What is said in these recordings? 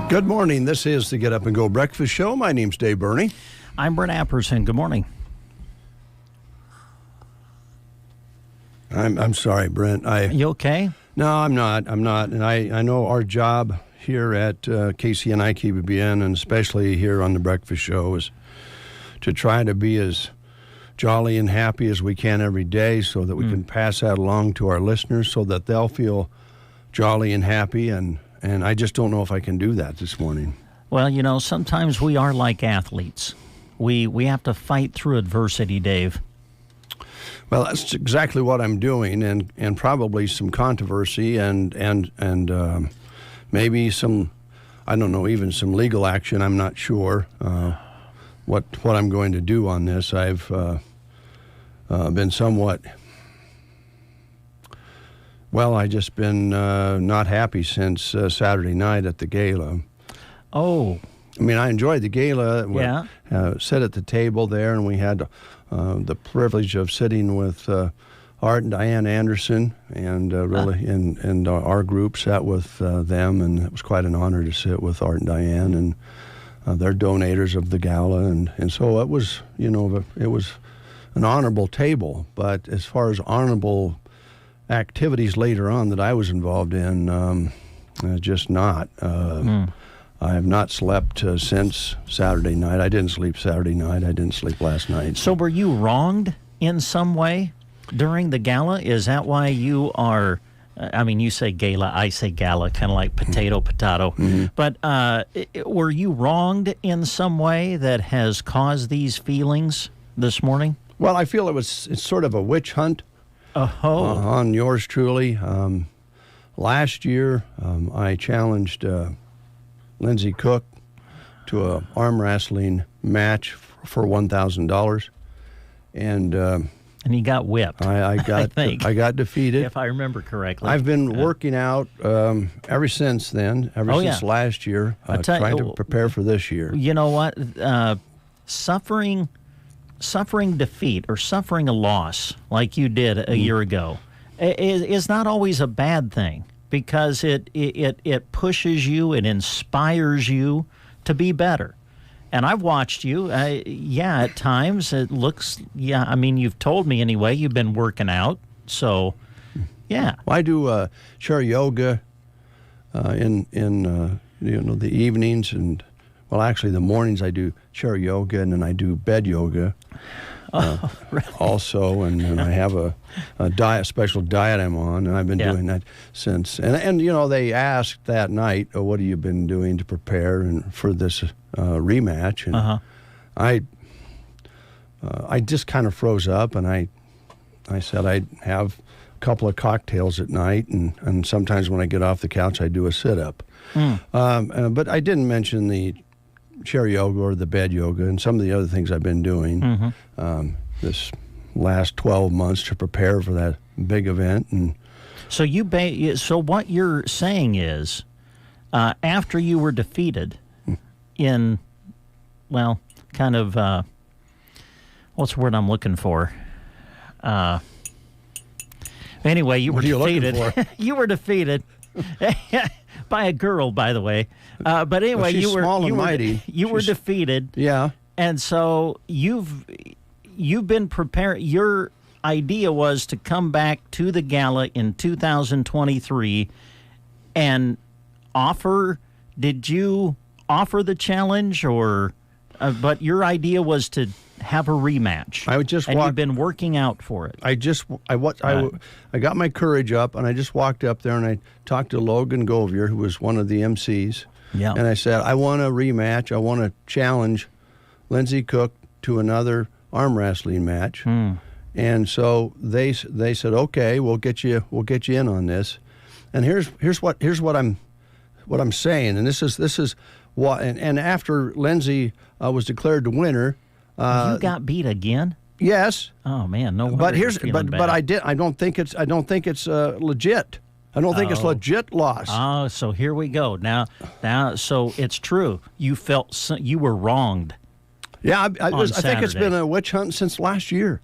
Good morning. This is the Get Up and Go Breakfast Show. My name's Dave Burney. I'm Brent Apperson. Good morning. I'm sorry, Brent. You okay? No, I'm not. And I know our job here at KCNI KBBN, and especially here on the Breakfast Show, is to try to be as jolly and happy as we can every day so that we can pass that along to our listeners so that they'll feel jolly and happy. And I just don't know if I can do that this morning. Well, you know, sometimes we are like athletes. We have to fight through adversity, Dave. Well, that's exactly what I'm doing, and probably some controversy and maybe some, I don't know, even some legal action. I'm not sure what I'm going to do on this. I've been somewhat, well, I just been not happy since Saturday night at the gala. Oh. I mean, I enjoyed the gala. Yeah. Sat at the table there, and we had the privilege of sitting with Art and Diane Anderson, and really, and our group sat with them, and it was quite an honor to sit with Art and Diane, and they're donators of the gala, and so it was, you know, it was an honorable table. But as far as honorable activities later on that I was involved in, just not. I have not slept since Saturday night. I didn't sleep Saturday night. I didn't sleep last night. So were you wronged in some way during the gala? Is that why you are, I mean, you say gala, I say gala, kind of like potato. Mm-hmm. But were you wronged in some way that has caused these feelings this morning? Well, I feel it's sort of a witch hunt on yours truly. Last year, I challenged Lindsay Cook to an arm wrestling match for $1,000, and he got whipped. I got defeated, if I remember correctly. I've been working out ever since then, since last year, trying to prepare for this year. You know what? Suffering defeat or suffering a loss like you did a year ago is not always a bad thing, because it pushes you, it inspires you to be better. And I've watched you, at times it looks, I mean, you've told me anyway, you've been working out, so, yeah. Well, I do chair yoga in the evenings, and, well, actually the mornings I do chair yoga, and then I do bed yoga. Really? Also, and I have a special diet I'm on, and I've been doing that since. And you know, they asked that night, what have you been doing to prepare and for this rematch? And I just kind of froze up, and I said I'd have a couple of cocktails at night, and sometimes when I get off the couch, I do a sit-up. But I didn't mention the chair yoga or the bed yoga and some of the other things I've been doing this last 12 months to prepare for that big event. And so so what you're saying is, after you were defeated in, well, kind of, what's the word I'm looking for? Anyway, you were defeated. You were defeated. By a girl, by the way. But anyway, you were defeated. Yeah. And so you've been prepared. Your idea was to come back to the gala in 2023 and did you offer the challenge, or but your idea was to have a rematch? You've been working out for it. I got my courage up, and I just walked up there and I talked to Logan Govier, who was one of the MCs. Yeah. And I said, I want a rematch. I want to challenge Lindsay Cook to another arm wrestling match. And so they said, okay, we'll get you in on this. And here's what I'm saying. And this is what. And after Lindsay was declared the winner, you got beat again? Yes. Oh man, no wonder. But I don't think it's legit. I don't think it's legit loss. Oh, so here we go. Now, so it's true. You felt you were wronged. Yeah, I think it's been a witch hunt since last year.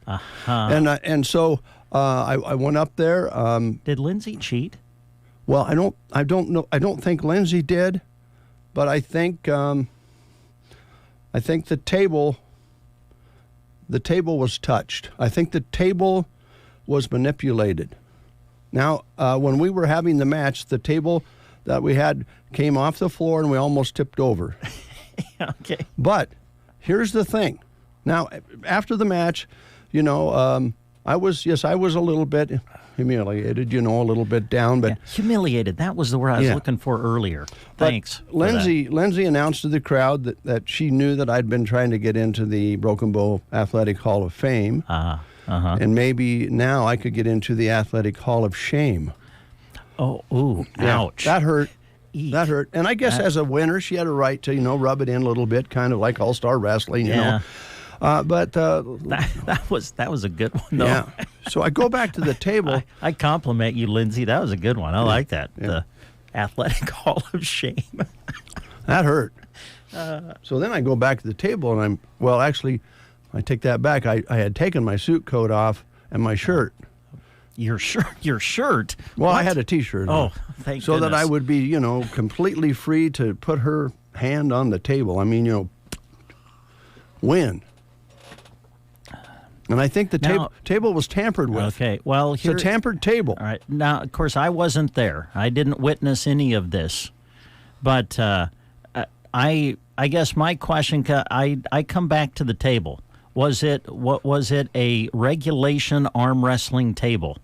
And so I went up there. Did Lindsay cheat? Well, I don't know. I don't think Lindsay did, but I think the table was touched. I think the table was manipulated. Now, when we were having the match, the table that we had came off the floor and we almost tipped over. Okay. But here's the thing. Now, after the match, I was a little bit humiliated, a little bit down. But humiliated, that was the word I was looking for earlier. Thanks. Lindsay announced to the crowd that she knew that I'd been trying to get into the Broken Bow Athletic Hall of Fame. And maybe now I could get into the Athletic Hall of Shame. Oh, ooh, ouch. That hurt. Eek. That hurt. And I guess as a winner, she had a right to, rub it in a little bit, kind of like All-Star Wrestling, you know. But that was a good one, though. Yeah. So I go back to the table. I compliment you, Lindsay. That was a good one. I like that. Yeah. The Athletic Hall of Shame. That hurt. So then I go back to the table, and I take that back. I had taken my suit coat off and my shirt. Your shirt? Well, what? I had a T-shirt on. Oh, thank so goodness. that I would be, completely free to put her hand on the table. I mean, win. And I think the table was tampered with. Okay, well, it's a tampered table. All right. Now, of course, I wasn't there. I didn't witness any of this. But I guess my question, I come back to the table. Was it a regulation arm wrestling table?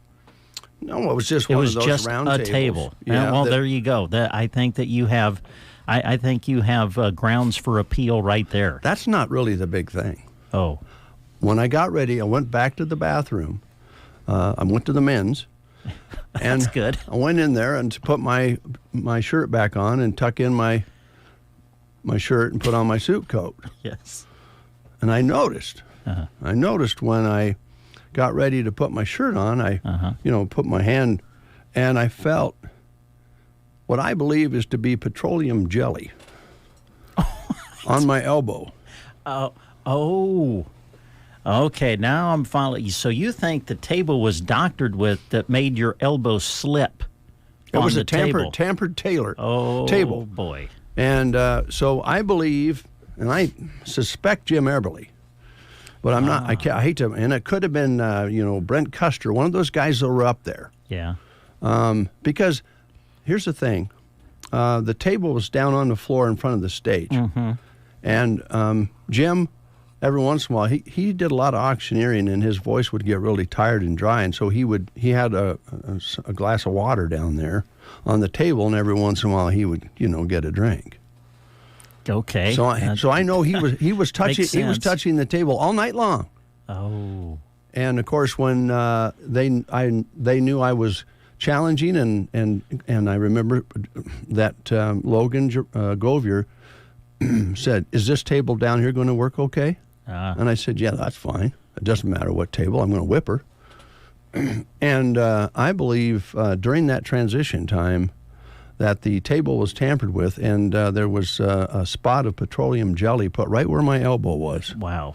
No, it was just one of those round tables. A table. Yeah, well, there you go. I think that you have, I think you have grounds for appeal right there. That's not really the big thing. Oh. When I got ready, I went back to the bathroom. I went to the men's. That's good. I went in there and put my shirt back on and tuck in my shirt and put on my suit coat. Yes. And I noticed when I got ready to put my shirt on, I put my hand, and I felt what I believe is to be petroleum jelly on my elbow. Oh. Okay, now I'm following you. So you think the table was doctored with that made your elbow slip? It was a tampered table. Oh, boy. And so I believe, and I suspect Jim Eberly, but I'm not. I hate to. And it could have been, Brent Custer, one of those guys that were up there. Yeah. Because here's the thing, the table was down on the floor in front of the stage, and Jim, every once in a while, he did a lot of auctioneering, and his voice would get really tired and dry, and so he had a glass of water down there on the table, and every once in a while he would get a drink. Okay. So I know he was touching the table all night long. Oh. And of course, when they knew I was challenging, and I remember that Logan Govier said, "Is this table down here going to work okay?" And I said, "Yeah, that's fine. It doesn't matter what table. I'm going to whip her." And I believe during that transition time that the table was tampered with, and there was a spot of petroleum jelly put right where my elbow was. Wow.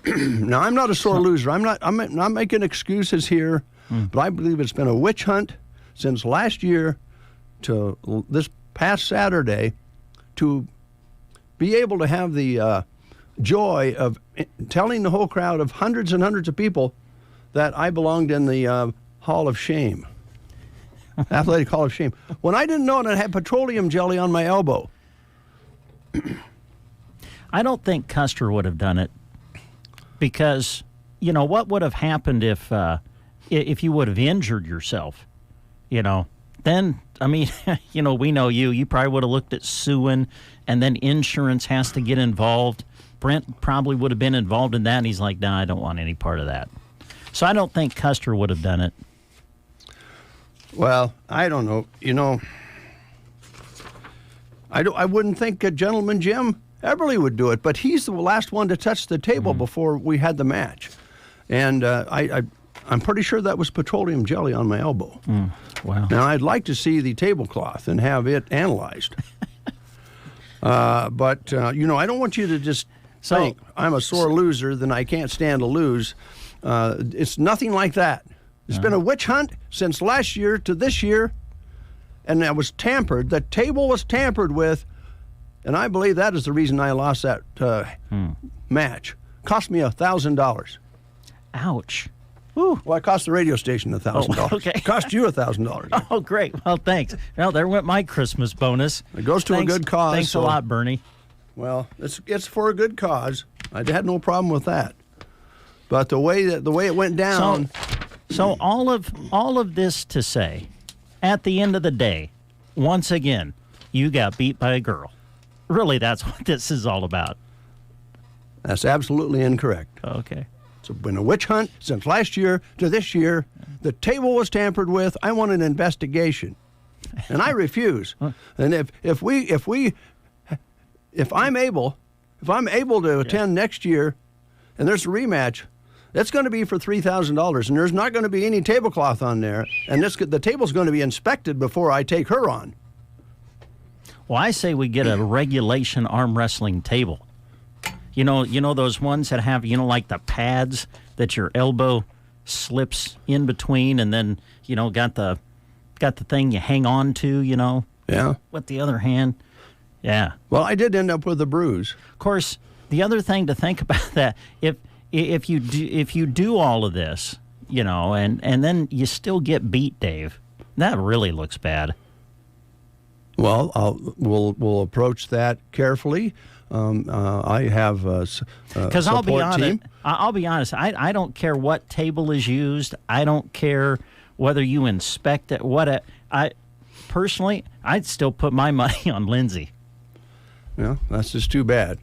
Now, I'm not a sore loser. I'm not making excuses here, but I believe it's been a witch hunt since last year to this past Saturday to be able to have the joy of telling the whole crowd of hundreds and hundreds of people that I belonged in the Hall of Shame. Athletic Hall of Shame. When I didn't know it, I had petroleum jelly on my elbow. I don't think Custer would have done it because, what would have happened if you would have injured yourself, then, we know you probably would have looked at suing, and then insurance has to get involved. Brent probably would have been involved in that, and he's like, nah, I don't want any part of that. So I don't think Custer would have done it. Well, I don't know. I wouldn't think Gentleman Jim Eberly would do it, but he's the last one to touch the table before we had the match. And I'm pretty sure that was petroleum jelly on my elbow. Wow. Now, I'd like to see the tablecloth and have it analyzed. But I don't want you to just think I'm a sore loser, then I can't stand to lose. It's nothing like that. It's been a witch hunt since last year to this year, and that was tampered. The table was tampered with, and I believe that is the reason I lost that match. Cost me $1,000. Ouch. Ooh. Well, it cost the radio station $1,000. Oh, okay. Cost you $1,000. Oh, great. Well, thanks. Well, there went my Christmas bonus. It goes to a good cause. Thanks a lot, Bernie. Well, it's for a good cause. I had no problem with that. But the way it went down. So all of this to say, at the end of the day, once again, you got beat by a girl. Really, that's what this is all about. That's absolutely incorrect. Okay. It's been a witch hunt since last year to this year. The table was tampered with. I want an investigation, and I refuse. And if I'm able to attend next year, and there's a rematch, that's going to be for $3,000, and there's not going to be any tablecloth on there, and the table's going to be inspected before I take her on. Well, I say we get a regulation arm wrestling table. You know those ones that have, like the pads that your elbow slips in between, and then, got the thing you hang on to, Yeah. with the other hand. Yeah. Well, I did end up with a bruise. Of course, the other thing to think about that, if you do all of this, and then you still get beat, Dave, that really looks bad. Well, we'll approach that carefully. I have a because I'll be honest. I don't care what table is used. I don't care whether you inspect it. Personally, I'd still put my money on Lindsay. Yeah, that's just too bad.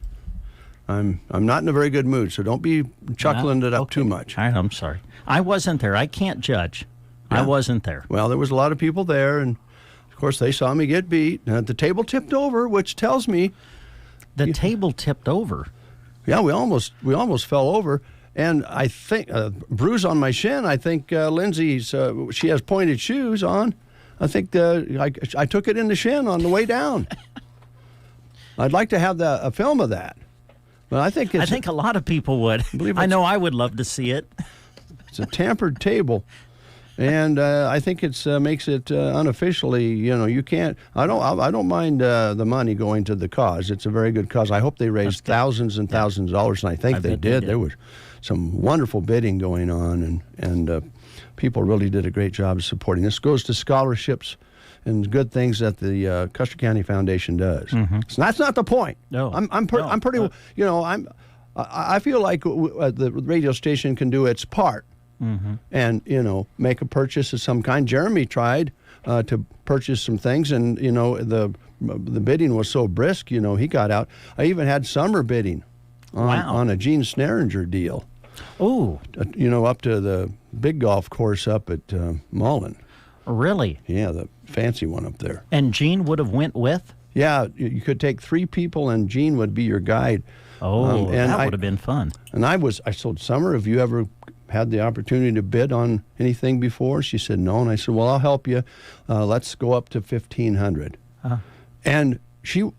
I'm not in a very good mood, so don't be chuckling it up too much. I'm sorry. I wasn't there. I can't judge. Yeah. I wasn't there. Well, there was a lot of people there, and of course they saw me get beat. The table tipped over, which tells me the table tipped over. Yeah, we almost fell over, and I think bruise on my shin. I think Lindsay's she has pointed shoes on. I think I took it in the shin on the way down. I'd like to have a film of that. But I think a lot of people would. I know I would love to see it. It's a tampered table, and I think it makes it unofficially. You can't. I don't mind the money going to the cause. It's a very good cause. I hope they raised thousands and thousands of dollars, and I think they did. There was some wonderful bidding going on, and people really did a great job of supporting. This goes to scholarships and good things that the Custer County Foundation does. Mm-hmm. So that's not the point. No, I'm pretty. I feel like the radio station can do its part, and make a purchase of some kind. Jeremy tried to purchase some things, and the bidding was so brisk. He got out. I even had summer bidding on a Gene Snaringer deal. Oh, up to the big golf course up at Mullen. Really? Yeah, the fancy one up there. And Gene would have went with? Yeah, you could take 3 people, and Gene would be your guide. Oh, that would have been fun. And I told Summer, have you ever had the opportunity to bid on anything before? She said no, and I said, well, I'll help you. Let's go up to $1,500. And she,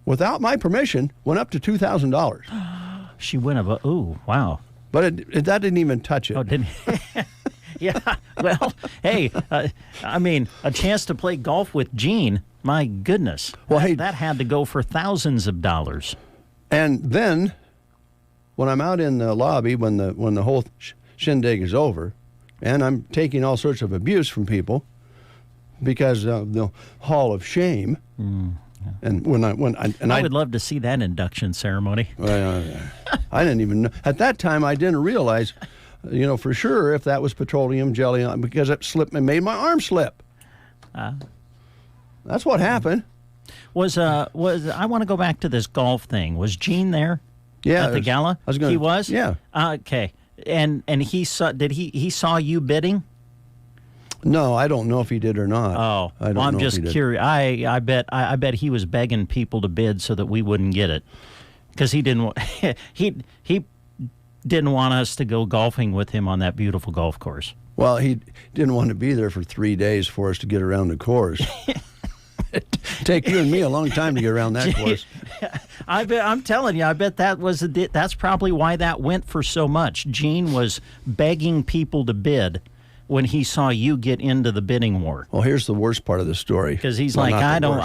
without my permission, went up to $2,000. She went above. Ooh, wow. But that didn't even touch it. Oh, didn't? Yeah. Well, hey, a chance to play golf with Gene. My goodness. Well, that had to go for thousands of dollars. And then, when I'm out in the lobby, when the whole shindig is over, and I'm taking all sorts of abuse from people, because the Hall of Shame. And I would love to see that induction ceremony. I didn't even know at that time. I didn't realize, for sure if that was petroleum jelly because it slipped and made my arm slip. That's what happened. Was I want to go back to this golf thing. Was Gene there? Yeah, at the gala. He was. Yeah. Okay. And he saw you bidding? No, I don't know if he did or not. Oh, I'm just curious. I bet he was begging people to bid so that we wouldn't get it, because he didn't he didn't want us to go golfing with him on that beautiful golf course. Well, he didn't want to be there for 3 days for us to get around the course. Take you and me a long time to get around that course. I'm telling you, I bet that's probably why that went for so much. Gene was begging people to bid when he saw you get into the bidding war. Well, here's the worst part of the story. Because he's like, I don't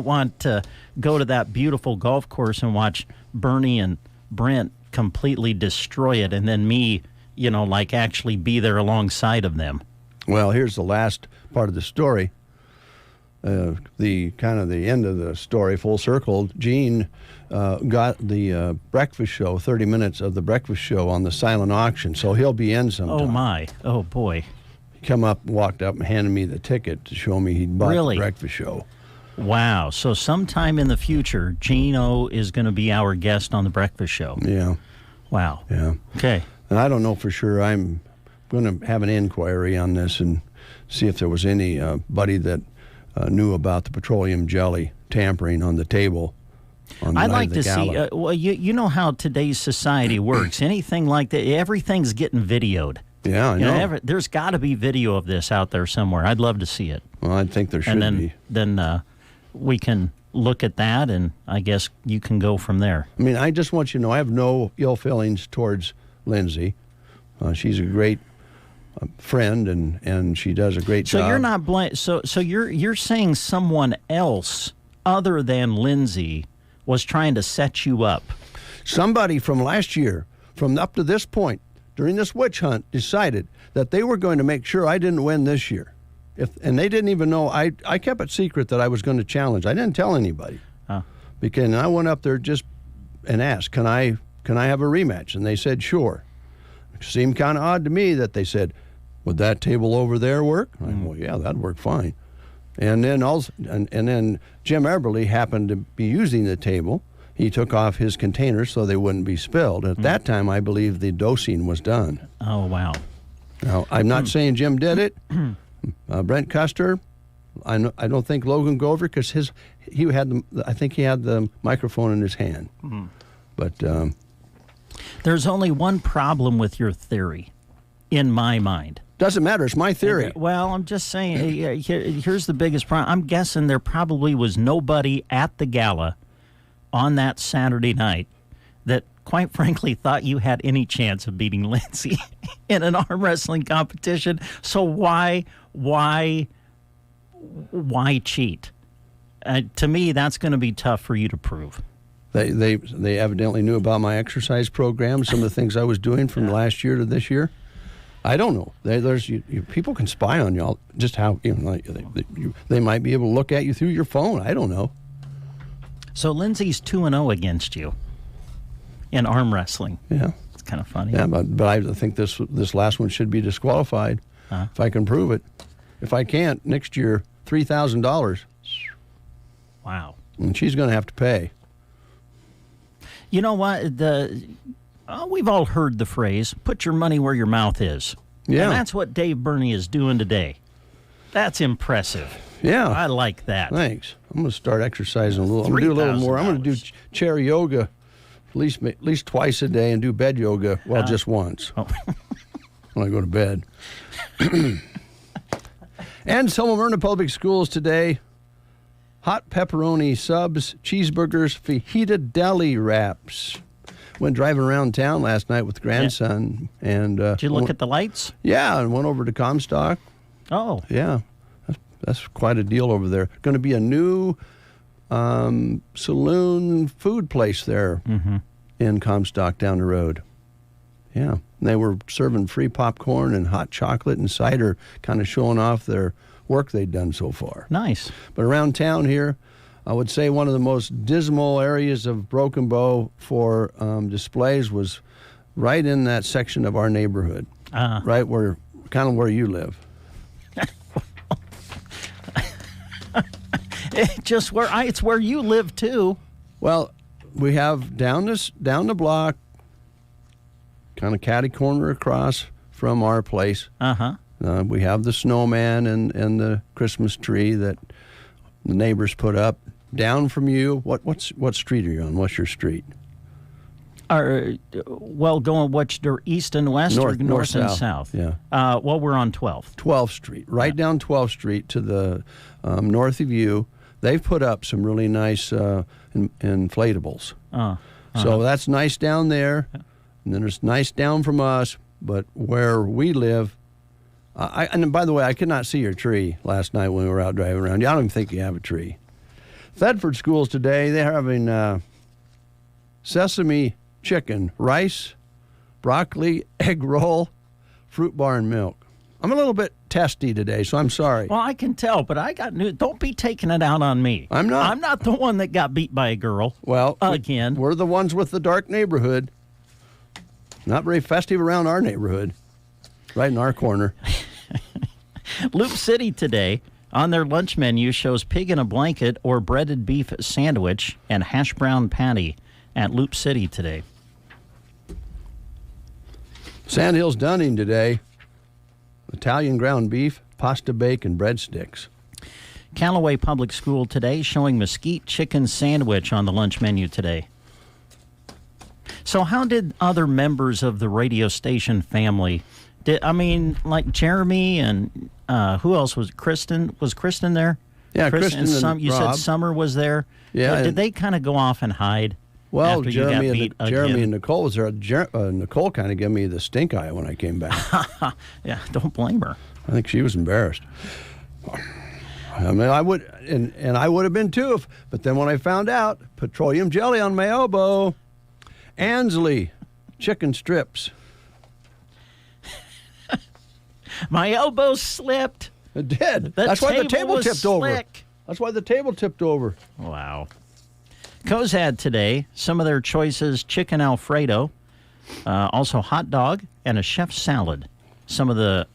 want to go to that beautiful golf course and watch Bernie and Brent completely destroy it, and then me, actually be there alongside of them. Well, here's the last part of the story. The end of the story, full circle. Gene got the breakfast show, 30 minutes of the breakfast show on the silent auction, so he'll be in sometime. Oh my! Oh boy! He walked up and handed me the ticket to show me he'd bought the breakfast show. Wow! So sometime in the future, Gino is going to be our guest on the breakfast show. Yeah. Wow. Yeah. Okay. And I don't know for sure. I'm going to have an inquiry on this and see if there was anybody that knew about the petroleum jelly tampering on the table. I'd like to see, well, you know how today's society works. Anything like that, everything's getting videoed. Yeah, I know. There's got to be video of this out there somewhere. I'd love to see it. Well, I think there should be. Then we can look at that, and I guess you can go from there. I mean, I just want you to know I have no ill feelings towards Lindsay. She's a great friend, and she does a great job. So you're not So you're saying someone else other than Lindsay was trying to set you up? Somebody from last year, from up to this point, during this witch hunt, decided that they were going to make sure I didn't win this year. And they didn't even know. I kept it secret that I was going to challenge. I didn't tell anybody. Because I went up there and asked, can I have a rematch? And they said, sure. It seemed kind of odd to me that they said, would that table over there work? I said, well, yeah, that'd work fine. And then then Jim Eberly happened to be using the table. He took off his containers so they wouldn't be spilled. At that time, I believe the dosing was done. Oh, wow. Now, I'm not saying Jim did it. Brent Custer, I don't think Logan Gover, because I think he had the microphone in his hand. But there's only one problem with your theory, in my mind. Doesn't matter. It's my theory. Well, I'm just saying, here's the biggest problem. I'm guessing there probably was nobody at the gala on that Saturday night that, quite frankly, thought you had any chance of beating Lindsay in an arm wrestling competition. So why cheat? To me, that's going to be tough for you to prove. They evidently knew about my exercise program, some of the things I was doing from last year to this year. I don't know. People can spy on y'all. Just how they might be able to look at you through your phone. I don't know. So Lindsay's 2-0 against you in arm wrestling. Yeah, it's kind of funny. Yeah, but I think this last one should be disqualified if I can prove it. If I can't, next year $3,000. Wow. And she's going to have to pay. You know what? We've all heard the phrase, put your money where your mouth is. Yeah. And that's what Dave Burney is doing today. That's impressive. Yeah. I like that. Thanks. I'm going to start exexercising a little. I'm going to do a little more. I'm going to do chair yoga at least twice a day and do bed yoga, just once when I go to bed. And Selma-Myrna Public Schools today, hot pepperoni subs, cheeseburgers, fajita deli wraps. Went driving around town last night with grandson. And did you look at the lights? Yeah, and went over to Comstock. Oh. Yeah, that's quite a deal over there. Going to be a new saloon food place there in Comstock down the road. Yeah, and they were serving free popcorn and hot chocolate and cider, kind of showing off their work they'd done so far. Nice. But around town here, I would say one of the most dismal areas of Broken Bow for displays was right in that section of our neighborhood, right where, kind of where you live. It's where you live too. Well, we have down the block, kind of catty corner across from our place. We have the snowman and the Christmas tree that the neighbors put up. Down from you, what street are you on? What's your street? Going which east and west or north and south? Yeah. We're on 12th. 12th Street, right down 12th Street to the north of you. They've put up some really nice inflatables. So that's nice down there, and then it's nice down from us. But where we live, and by the way, I could not see your tree last night when we were out driving around. I don't even think you have a tree. Thedford schools today, they're having sesame chicken, rice, broccoli, egg roll, fruit bar, and milk. I'm a little bit testy today, so I'm sorry. Well, I can tell, but I got news. Don't be taking it out on me. I'm not. I'm not the one that got beat by a girl. Well, again. We're the ones with the dark neighborhood. Not very festive around our neighborhood. Right in our corner. Loop City today, on their lunch menu, shows pig in a blanket or breaded beef sandwich and hash brown patty at Loop City today. Sandhills Dunning today, Italian ground beef, pasta bake, and breadsticks. Callaway Public School today, showing mesquite chicken sandwich on the lunch menu today. So how did other members of the radio station family, like Jeremy and who else was Kristen? Was Kristen there? Yeah, Kristen and you Rob. said Summer was there. Yeah. Did they kind of go off and hide? Well, after Jeremy and Nicole was there. Nicole kind of gave me the stink eye when I came back. Yeah, don't blame her. I think she was embarrassed. I mean, I would, and I would have been too, but then when I found out, petroleum jelly on my elbow, Ansley, chicken strips. My elbow slipped. It did. That's why the table tipped over. That's why the table tipped over. Wow. Cozad today, some of their choices: chicken Alfredo, also hot dog, and a chef's salad. Some of the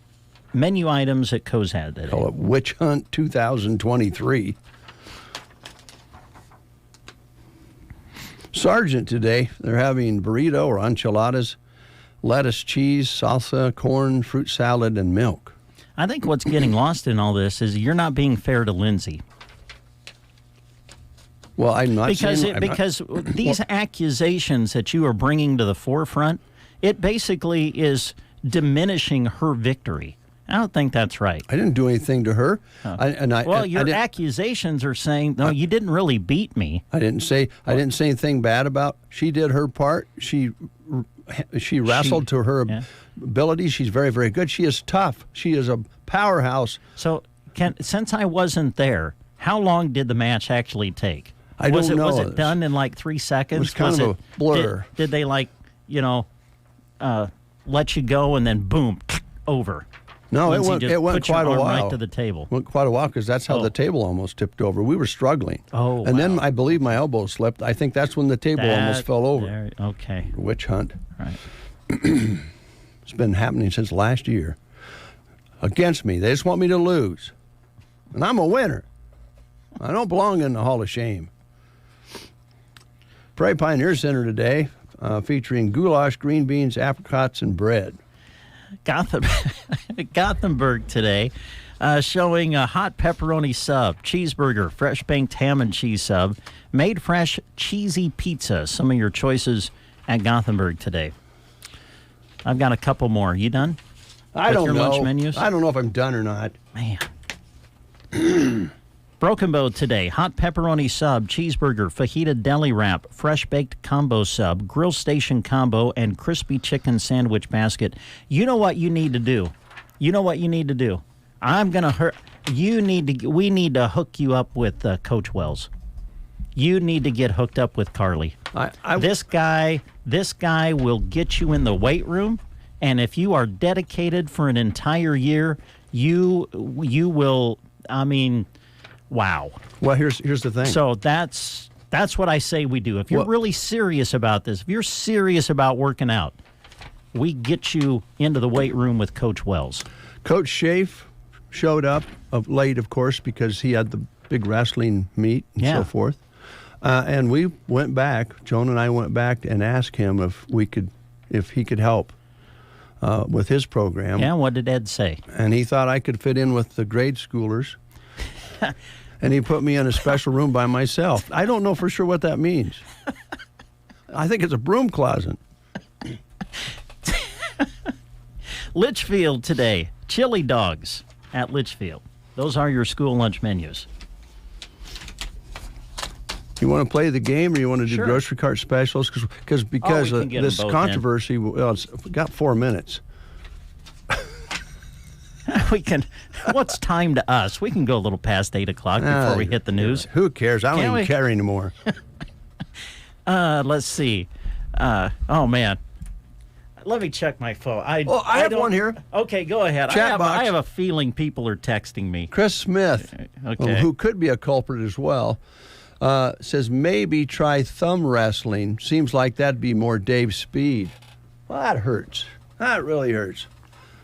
menu items at Cozad today. Call it Witch Hunt 2023. Sargent today, they're having burrito or enchiladas, lettuce, cheese, salsa, corn, fruit salad, and milk. I think what's getting lost in all this is you're not being fair to Lindsay. Well, I'm not because these accusations that you are bringing to the forefront, it basically is diminishing her victory. I don't think that's right. I didn't do anything to her. Your accusations are saying, no, you didn't really beat me. I didn't say anything bad about. She did her part. She wrestled to her ability. She's very, very good. She is tough. She is a powerhouse. So, since I wasn't there, how long did the match actually take? I don't know. Was it done in like 3 seconds? It was kind of a blur. Did they let you go and then boom, over? No, it went quite a while. Right to the table. Went quite a while because that's how the table almost tipped over. We were struggling. Oh, and then I believe my elbow slipped. I think that's when the table almost fell over. Okay. Witch hunt. Right. It's been happening since last year. Against me. They just want me to lose. And I'm a winner. I don't belong in the Hall of Shame. Prairie Pioneer Center today, featuring goulash, green beans, apricots, and bread. Gothenburg today, showing a hot pepperoni sub, cheeseburger, fresh baked ham and cheese sub, made fresh cheesy pizza. Some of your choices at Gothenburg today. I've got a couple more. You done? I don't know. Lunch menus? I don't know if I'm done or not. Man. Broken Bow today, hot pepperoni sub, cheeseburger, fajita deli wrap, fresh baked combo sub, grill station combo, and crispy chicken sandwich basket. You know what you need to do. I'm going to hurt. We need to hook you up with Coach Wells. You need to get hooked up with Carly. This guy will get you in the weight room, and if you are dedicated for an entire year, you will. I mean, wow. Well, here's the thing. So that's what I say we do. If you're really serious about this, if you're serious about working out, we get you into the weight room with Coach Wells. Coach Schaaf showed up late, of course, because he had the big wrestling meet and so forth. And we went back. Joan and I went back and asked him if he could help with his program. Yeah, what did Ed say? And he thought I could fit in with the grade schoolers. And he put me in a special room by myself. I don't know for sure what that means. I think it's a broom closet. Litchfield today. Chili dogs at Litchfield. Those are your school lunch menus. You want to play the game, or you want to do grocery cart specials? Because of this controversy, it's got 4 minutes. We can. What's time to us? We can go a little past 8 o'clock before we hit the news. Who cares? I don't even care anymore. Let's see. Oh man, let me check my phone. I have one here. Okay, go ahead. I have a feeling people are texting me. Chris Smith, who could be a culprit as well, says maybe try thumb wrestling. Seems like that'd be more Dave's speed. Well, that hurts. That really hurts.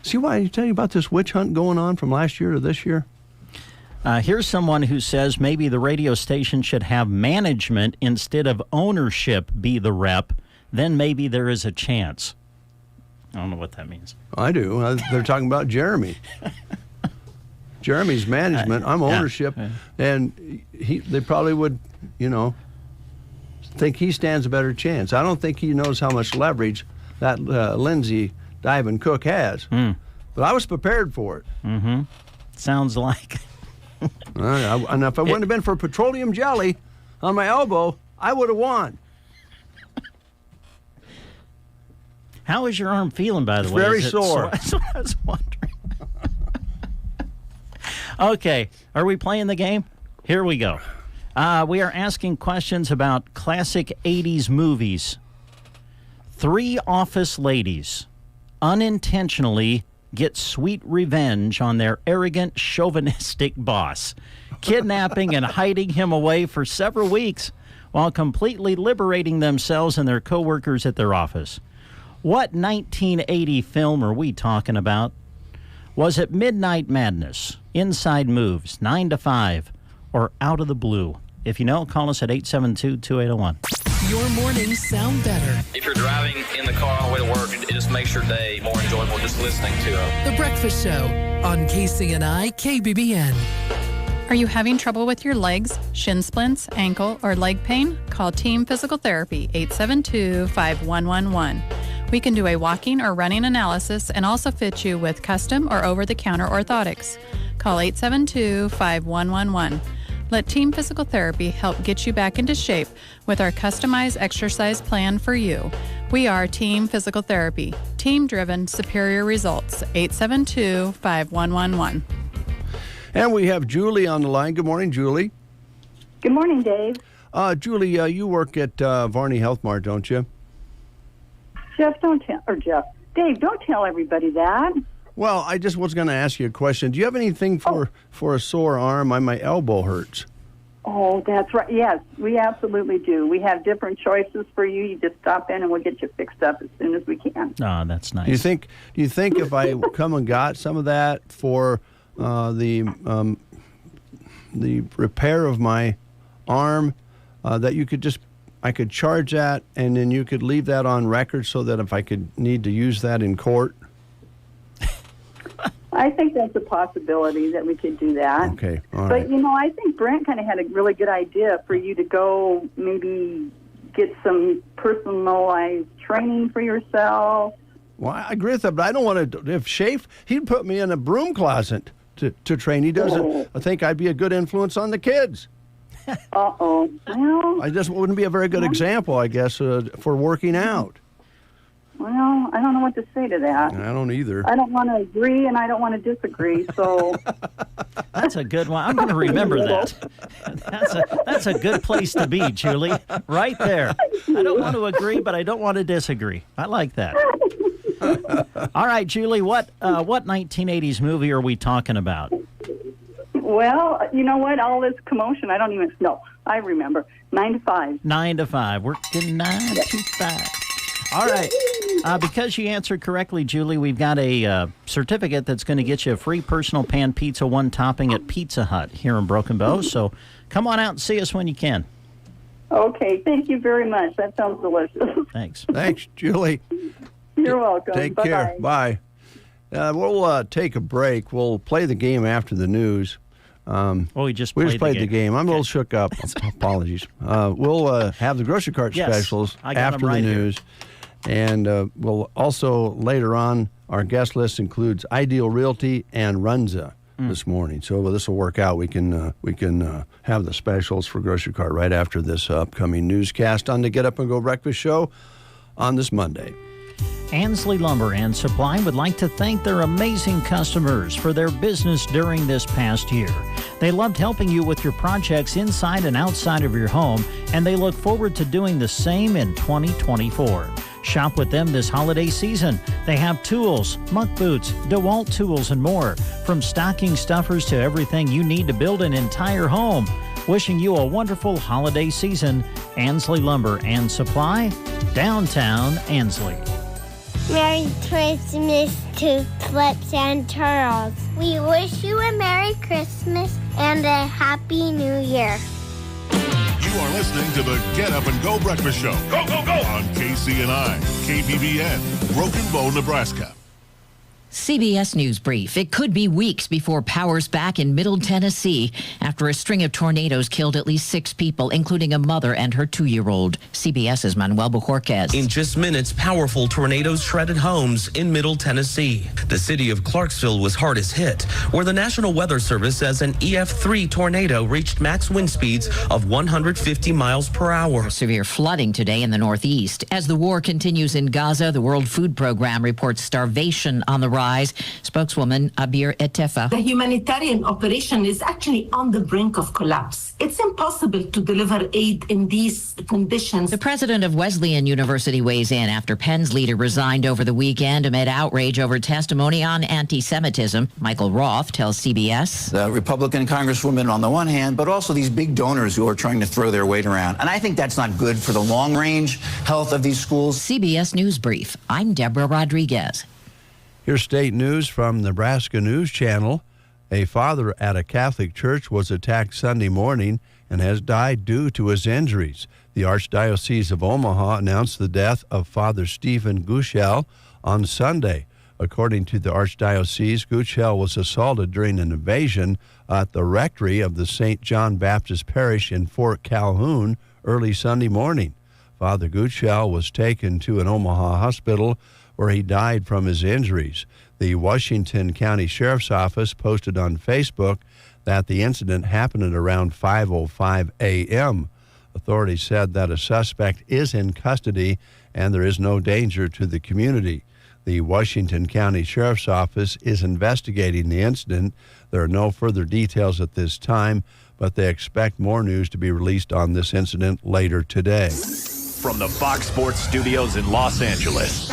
See why I tell you about this witch hunt going on from last year to this year? Here's someone who says maybe the radio station should have management instead of ownership be the rep. Then maybe there is a chance. I don't know what that means. I do. They're talking about Jeremy. Jeremy's management. I'm ownership. Yeah. And they probably would, think he stands a better chance. I don't think he knows how much leverage that Lindsay Diamond Cook has. But I was prepared for it. Mm-hmm. Sounds like. And if it wouldn't have been for petroleum jelly on my elbow, I would have won. How is your arm feeling, by the way? Very sore. That's what I was wondering. Okay, are we playing the game? Here we go. We are asking questions about classic 80s movies. 3 office ladies unintentionally get sweet revenge on their arrogant, chauvinistic boss, kidnapping and hiding him away for several weeks while completely liberating themselves and their coworkers at their office. What 1980 film are we talking about? Was it Midnight Madness, Inside Moves, 9 to 5, or Out of the Blue? If you know, call us at 872-2801. Your mornings sound better. If you're driving in the car on the way to work, it just makes your day more enjoyable just listening to them. The Breakfast Show on KCNI KBBN. Are you having trouble with your legs, shin splints, ankle, or leg pain? Call Team Physical Therapy, 872-5111. We can do a walking or running analysis and also fit you with custom or over-the-counter orthotics. Call 872-5111. Let Team Physical Therapy help get you back into shape with our customized exercise plan for you. We are Team Physical Therapy. Team-driven, superior results. 872-5111. And we have Julie on the line. Good morning, Julie. Good morning, Dave. Julie, you work at Varney Health Mart, don't you? Dave, don't tell everybody that. Well, I just was going to ask you a question. Do you have anything for a sore arm? My elbow hurts. Oh, that's right. Yes, we absolutely do. We have different choices for you. You just stop in and we'll get you fixed up as soon as we can. Oh, that's nice. Do you think if I come and got some of that for the repair of my arm, that I could charge that, and then you could leave that on record so that if I could need to use that in court? I think that's a possibility that we could do that. Okay, all right. But, I think Brent kind of had a really good idea for you to go maybe get some personalized training for yourself. Well, I agree with that, but I don't want to. If Schaaf, he'd put me in a broom closet to train. He doesn't. I think I'd be a good influence on the kids. Uh-oh. Well, I just wouldn't be a very good example, I guess, for working out. Well, I don't know what to say to that. I don't either. I don't want to agree and I don't want to disagree, so... That's a good one. I'm going to remember that. That's a good place to be, Julie. Right there. I don't want to agree, but I don't want to disagree. I like that. All right, Julie, what 1980s movie are we talking about? Well, you know what? All this commotion, I don't even know. I remember. 9 to 5. 9 to 5. Working 9 to 5. All right. Because you answered correctly, Julie, we've got a certificate that's going to get you a free personal pan pizza, one topping at Pizza Hut here in Broken Bow. So come on out and see us when you can. Okay. Thank you very much. That sounds delicious. Thanks. Thanks, Julie. You're welcome. Take Bye-bye. care. Bye. We'll take a break. We'll play the game after the news. We just played the game. I'm a little shook up. Apologies. We'll have the grocery cart specials after the news. And we'll also, later on, our guest list includes Ideal Realty and Runza this morning. So this will work out. We can have the specials for grocery cart right after this upcoming newscast on the Get Up and Go Breakfast Show on this Monday. Ansley Lumber and Supply would like to thank their amazing customers for their business during this past year. They loved helping you with your projects inside and outside of your home, and they look forward to doing the same in 2024. Shop with them this holiday season. They have tools, muck boots, DeWalt tools, and more. From stocking stuffers to everything you need to build an entire home. Wishing you a wonderful holiday season. Ansley Lumber and Supply, downtown Ansley. Merry Christmas to Flips and Turtles. We wish you a Merry Christmas and a Happy New Year. You are listening to the Get Up and Go Breakfast Show. Go, go, go! On KCNI, KBBN, Broken Bow, Nebraska. CBS News Brief. It could be weeks before power's back in Middle Tennessee after a string of tornadoes killed at least 6 people, including a mother and her 2-year-old. CBS's Manuel Bojorquez. In just minutes, powerful tornadoes shredded homes in Middle Tennessee. The city of Clarksville was hardest hit, where the National Weather Service says an EF3 tornado reached max wind speeds of 150 miles per hour. Severe flooding today in the Northeast. As the war continues in Gaza, the World Food Program reports starvation on the rise. Spokeswoman Abir Etefa. The humanitarian operation is actually on the brink of collapse. It's impossible to deliver aid in these conditions. The president of Wesleyan University weighs in after Penn's leader resigned over the weekend amid outrage over testimony on anti-Semitism. Michael Roth tells CBS. The Republican congresswoman on the one hand, but also these big donors who are trying to throw their weight around. And I think that's not good for the long-range health of these schools. CBS News Brief. I'm Deborah Rodriguez. Here's state news from Nebraska News Channel. A father at a Catholic church was attacked Sunday morning and has died due to his injuries. The Archdiocese of Omaha announced the death of Father Stephen Gushel on Sunday. According to the Archdiocese, Gushel was assaulted during an invasion at the rectory of the St. John Baptist Parish in Fort Calhoun early Sunday morning. Father Gushel was taken to an Omaha hospital where he died from his injuries. The Washington County Sheriff's Office posted on Facebook that the incident happened at around 5:05 a.m. Authorities said that a suspect is in custody and there is no danger to the community. The Washington County Sheriff's Office is investigating the incident. There are no further details at this time, but they expect more news to be released on this incident later today. From the Fox Sports Studios in Los Angeles,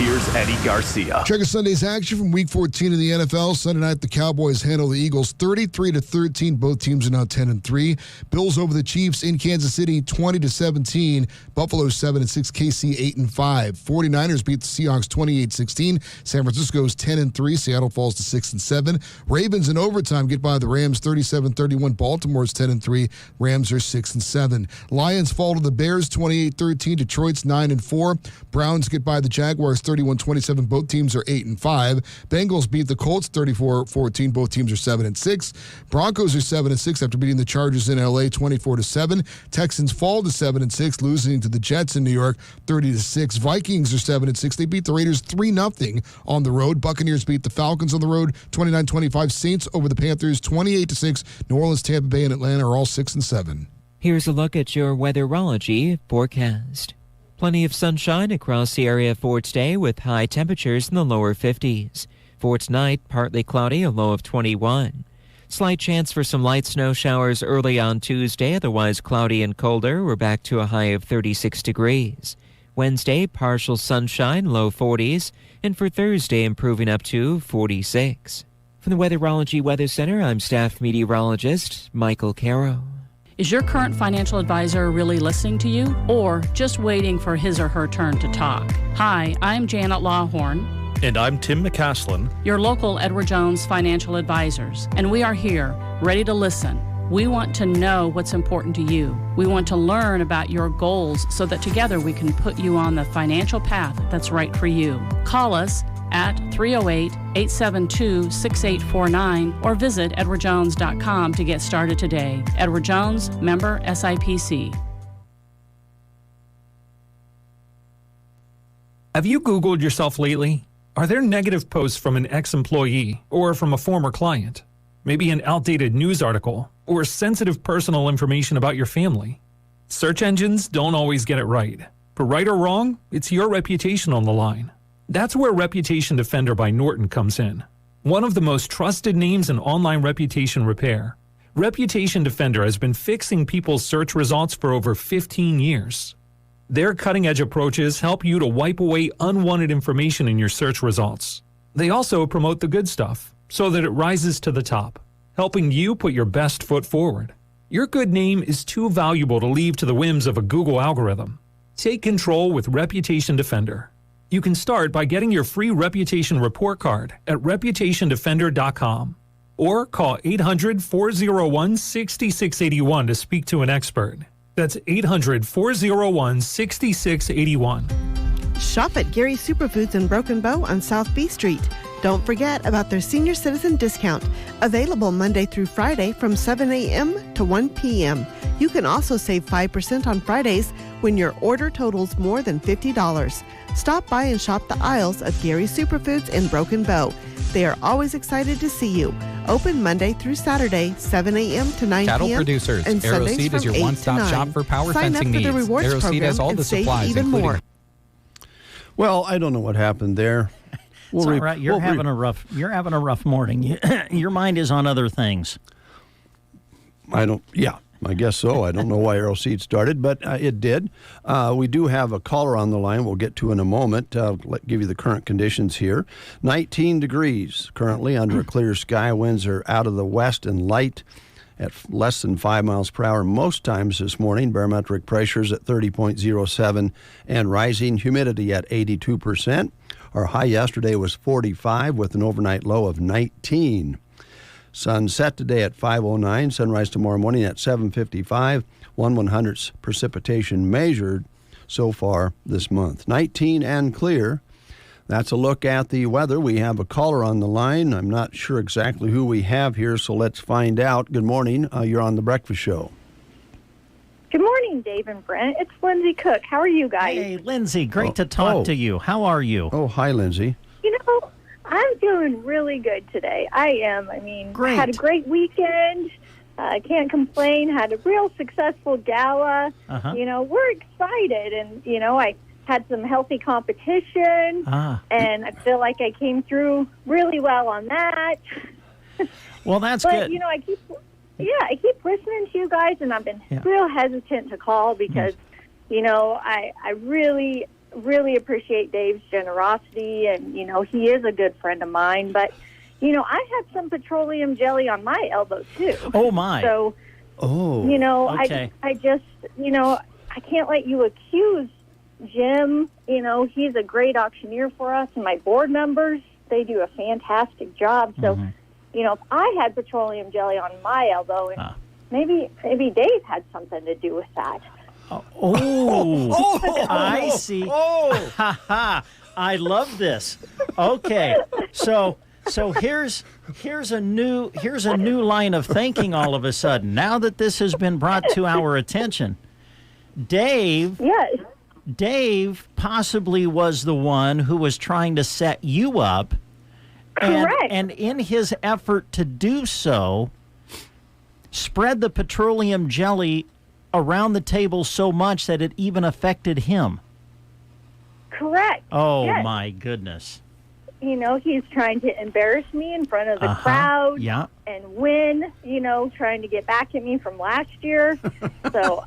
here's Eddie Garcia. Check out Sunday's action from Week 14 in the NFL. Sunday night, the Cowboys handle the Eagles 33-13. Both teams are now 10-3. Bills over the Chiefs in Kansas City 20-17. Buffalo 7-6. KC 8-5. 49ers beat the Seahawks 28-16. San Francisco's 10-3. Seattle falls to 6-7. Ravens in overtime get by the Rams 37-31. Baltimore's 10-3. Rams are 6-7. Lions fall to the Bears 28-13. Detroit's 9-4. Browns get by the Jaguars 31-27. Both teams are 8-5. Bengals beat the Colts 34-14. Both teams are 7-6. Broncos are 7-6 after beating the Chargers in LA 24-7. Texans fall to 7-6, losing to the Jets in New York 30-6. Vikings are 7-6. They beat the Raiders 3-0 on the road. Buccaneers beat the Falcons on the road 29-25. Saints over the Panthers 28-6. New Orleans, Tampa Bay, and Atlanta are all 6-7. Here's a look at your weatherology forecast. Plenty of sunshine across the area for today with high temperatures in the lower 50s. For tonight, partly cloudy, a low of 21. Slight chance for some light snow showers early on Tuesday, otherwise cloudy and colder. We're back to a high of 36 degrees. Wednesday, partial sunshine, low 40s. And for Thursday, improving up to 46. From the Weatherology Weather Center, I'm staff meteorologist Michael Caro. Is your current financial advisor really listening to you, or just waiting for his or her turn to talk? Hi, I'm Janet Lawhorn. And I'm Tim McCaslin. Your local Edward Jones financial advisors. And we are here, ready to listen. We want to know what's important to you. We want to learn about your goals so that together we can put you on the financial path that's right for you. Call us at 308-872-6849 or visit edwardjones.com to get started today. Edward Jones, member SIPC. Have you Googled yourself lately? Are there negative posts from an ex-employee or from a former client? Maybe an outdated news article or sensitive personal information about your family? Search engines don't always get it right. For right or wrong, it's your reputation on the line. That's where Reputation Defender by Norton comes in. One of the most trusted names in online reputation repair. Reputation Defender has been fixing people's search results for over 15 years. Their cutting-edge approaches help you to wipe away unwanted information in your search results. They also promote the good stuff so that it rises to the top, helping you put your best foot forward. Your good name is too valuable to leave to the whims of a Google algorithm. Take control with Reputation Defender. You can start by getting your free reputation report card at reputationdefender.com or call 800-401-6681 to speak to an expert. That's 800-401-6681. Shop at Gary Superfoods in Broken Bow on South B Street. Don't forget about their senior citizen discount, available Monday through Friday from 7 a.m. to 1 p.m. You can also save 5% on Fridays when your order totals more than $50. Stop by and shop the aisles of Gary Superfoods in Broken Bow. They are always excited to see you. Open Monday through Saturday, 7 a.m. to 9 Cattle p.m. producers. and Sundays Arrowseed from is your 8 to one-stop 9. shop for power Sign fencing up for needs. the rewards Arrowseed program has all and the save supplies, even including... more. Well, I don't know what happened there. It's all right. You're having a rough morning. Your mind is on other things. I guess so. I don't know why Arrowseed started, but it did. We do have a caller on the line we'll get to in a moment. Give you the current conditions here. 19 degrees currently under a clear sky. Winds are out of the west and light at less than 5 miles per hour most times this morning. Barometric pressures at 30.07 and rising. Humidity at 82%. Our high yesterday was 45 with an overnight low of 19. Sun set today at 5:09. Sunrise tomorrow morning at 7:55. 1/100th precipitation measured so far this month. 19 and clear. That's a look at the weather. We have a caller on the line. I'm not sure exactly who we have here, so let's find out. Good morning. You're on The Breakfast Show. Good morning, Dave and Brent. It's Lindsay Cook. How are you guys? Hey, Lindsay, great to talk to you. How are you? Oh, hi, Lindsay. You know, I'm doing really good today. I am. Great. Had a great weekend. Can't complain. Had a real successful gala. Uh-huh. You know, we're excited. And, I had some healthy competition. And I feel like I came through really well on that. Well, that's but, good. I keep listening to you guys, and I've been real hesitant to call because, I really, really appreciate Dave's generosity, and, he is a good friend of mine. But, I had some petroleum jelly on my elbow, too. Oh, my. So, okay. I just, I can't let you accuse Jim. He's a great auctioneer for us, and my board members, they do a fantastic job. So, if I had petroleum jelly on my elbow, and maybe Dave had something to do with that. I see. I love this. Okay, so here's a new line of thinking all of a sudden. Now that this has been brought to our attention, Dave possibly was the one who was trying to set you up. Correct. And in his effort to do so, spread the petroleum jelly around the table so much that it even affected him. Correct. Oh, yes. My goodness. He's trying to embarrass me in front of the crowd and win, trying to get back at me from last year. So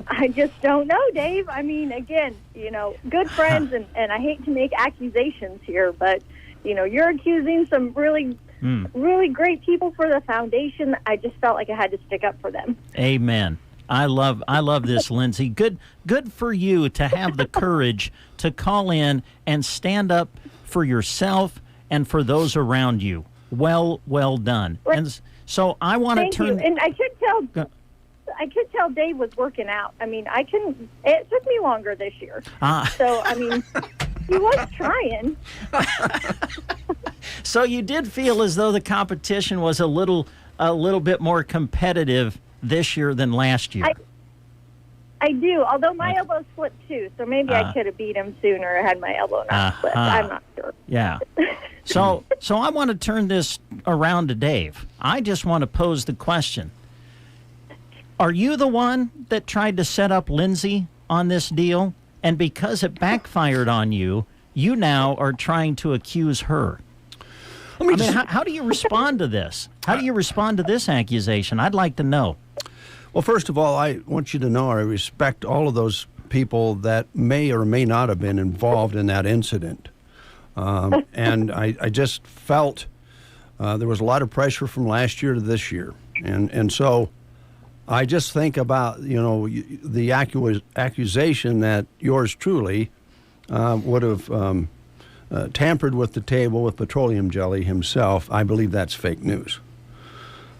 I just don't know, Dave. I mean, again, good friends, and I hate to make accusations here, but, you're accusing some really great people for the foundation. I just felt like I had to stick up for them. Amen. I love this, Lindsay. Good for you to have the courage to call in and stand up for yourself and for those around you. Well done. And so I want to turn. You. And I could tell Dave was working out. I mean, it took me longer this year. So, I mean, he was trying. So you did feel as though the competition was a little bit more competitive this year than last year. I do, although my elbow slipped too, so maybe I could have beat him sooner had my elbow not slipped. I'm not sure. Yeah. So I want to turn this around to Dave. I just want to pose the question. Are you the one that tried to set up Lindsay on this deal? And because it backfired on you, you now are trying to accuse her. How do you respond to this? How do you respond to this accusation? I'd like to know. Well, first of all, I want you to know I respect all of those people that may or may not have been involved in that incident. And I just felt there was a lot of pressure from last year to this year. And so I just think about, the accusation that yours truly would have tampered with the table with petroleum jelly himself. I believe that's fake news.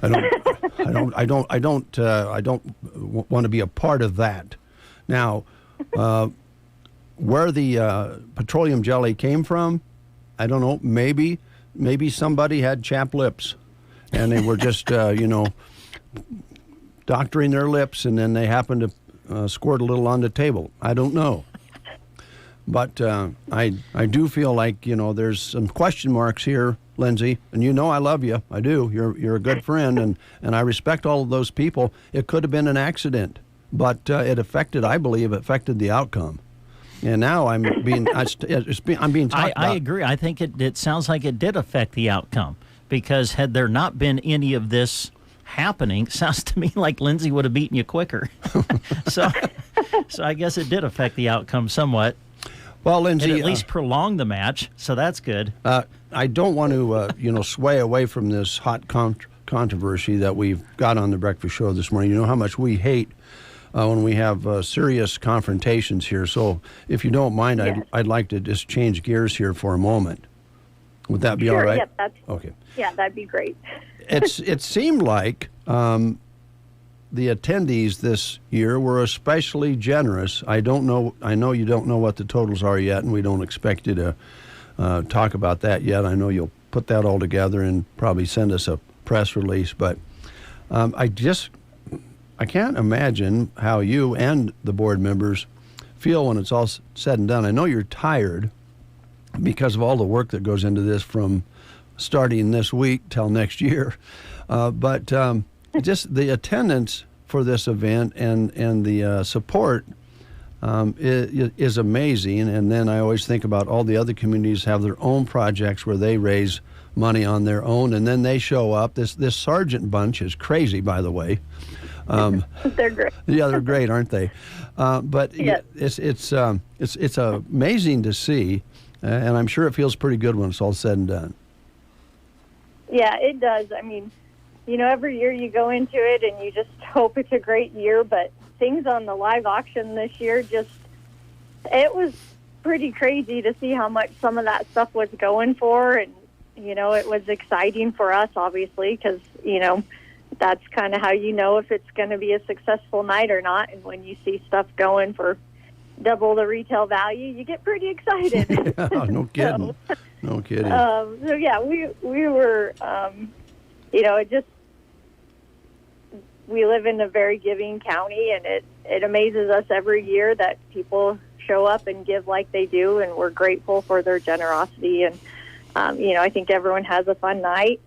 I don't want to be a part of that. Now, where the petroleum jelly came from, I don't know. Maybe somebody had chapped lips, and they were just doctoring their lips, and then they happened to squirt a little on the table. I don't know. But I do feel like, there's some question marks here, Lindsay, and I love you. I do. You're a good friend, and I respect all of those people. It could have been an accident, but I believe it affected the outcome. And now I'm being talked about. I agree. I think it sounds like it did affect the outcome, because had there not been any of this happening, sounds to me like Lindsay would have beaten you quicker. So I guess it did affect the outcome somewhat. Well, Lindsay, it at least prolonged the match, so that's good. I don't want to, sway away from this hot controversy that we've got on the breakfast show this morning. You know how much we hate when we have serious confrontations here. So, if you don't mind, yes. I'd like to just change gears here for a moment. Would that be all right? Yeah, okay. Yeah, that'd be great. It seemed like the attendees this year were especially generous. I know you don't know what the totals are yet, and we don't expect you to talk about that yet. I know you'll put that all together and probably send us a press release, but I can't imagine how you and the board members feel when it's all said and done. I know you're tired because of all the work that goes into this from starting this week till next year, but just the attendance for this event and the support is amazing. And then I always think about all the other communities have their own projects where they raise money on their own, and then they show up. This Sargent bunch is crazy, by the way. They're great. Yeah, they're great, aren't they? But yes. It's amazing to see, and I'm sure it feels pretty good when it's all said and done. Yeah, it does. I mean, every year you go into it and you just hope it's a great year, but things on the live auction this year it was pretty crazy to see how much some of that stuff was going for. And, it was exciting for us, obviously, because, that's kind of how if it's going to be a successful night or not. And when you see stuff going for double the retail value, you get pretty excited. Yeah, no kidding. No kidding. So, yeah, we were, we live in a very giving county, and it amazes us every year that people show up and give like they do, and we're grateful for their generosity. And, I think everyone has a fun night.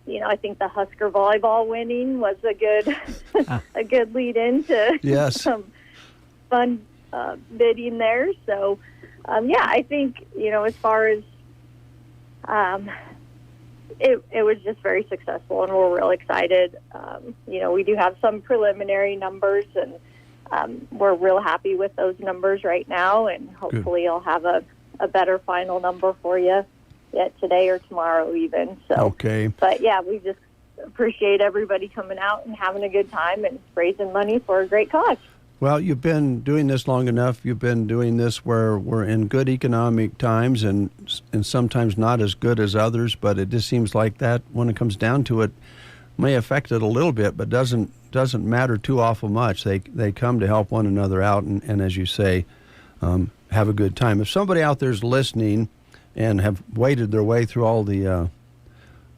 I think the Husker volleyball winning was a good lead into yes. some fun bidding there. So, I think, as far as it was just very successful, and we're real excited. We do have some preliminary numbers, and we're real happy with those numbers right now, and hopefully I'll have a better final number for you yet today or tomorrow even. So, okay. But yeah, we just appreciate everybody coming out and having a good time and raising money for a great cause. Well, you've been doing this long enough. You've been doing this where we're in good economic times and sometimes not as good as others, but it just seems like that when it comes down to it may affect it a little bit, but doesn't matter too awful much. They come to help one another out and as you say, have a good time. If somebody out there's listening and have waded their way through all the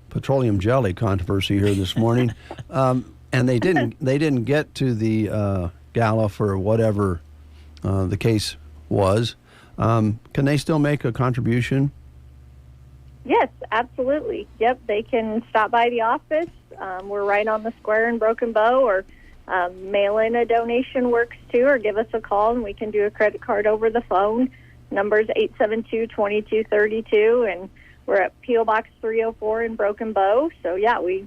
petroleum jelly controversy here this morning, and they didn't get to the gala for whatever the case was, can they still make a contribution? Yes, absolutely. Yep, they can stop by the office. We're right on the square in Broken Bow, or mail in a donation works too, or give us a call and we can do a credit card over the phone. Number's 872-2232, and we're at P.O. Box 304 in Broken Bow. So yeah, we,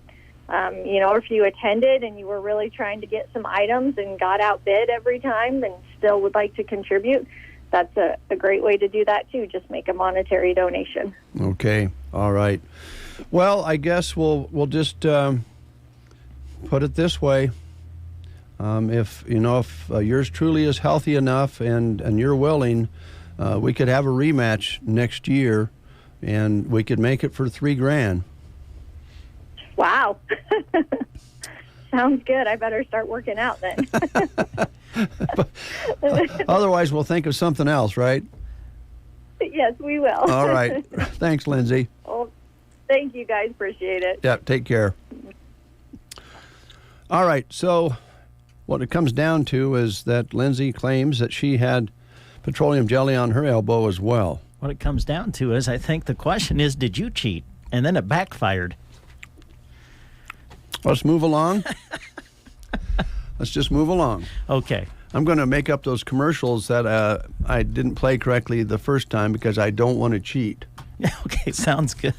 if you attended and you were really trying to get some items and got outbid every time and still would like to contribute, that's a great way to do that too. Just make a monetary donation. Okay. All right. Well, I guess we'll just put it this way. If yours truly is healthy enough and you're willing, we could have a rematch next year, and we could make it for $3,000. Wow. Sounds good. I better start working out then. Otherwise, we'll think of something else, right? Yes, we will. All right. Thanks, Lindsay. Well, thank you, guys. Appreciate it. Yeah, take care. All right. So what it comes down to is that Lindsay claims that she had petroleum jelly on her elbow as well. What it comes down to is, I think the question is, did you cheat? And then it backfired. Let's move along. Let's just move along. Okay. I'm going to make up those commercials that I didn't play correctly the first time because I don't want to cheat. Okay, sounds good.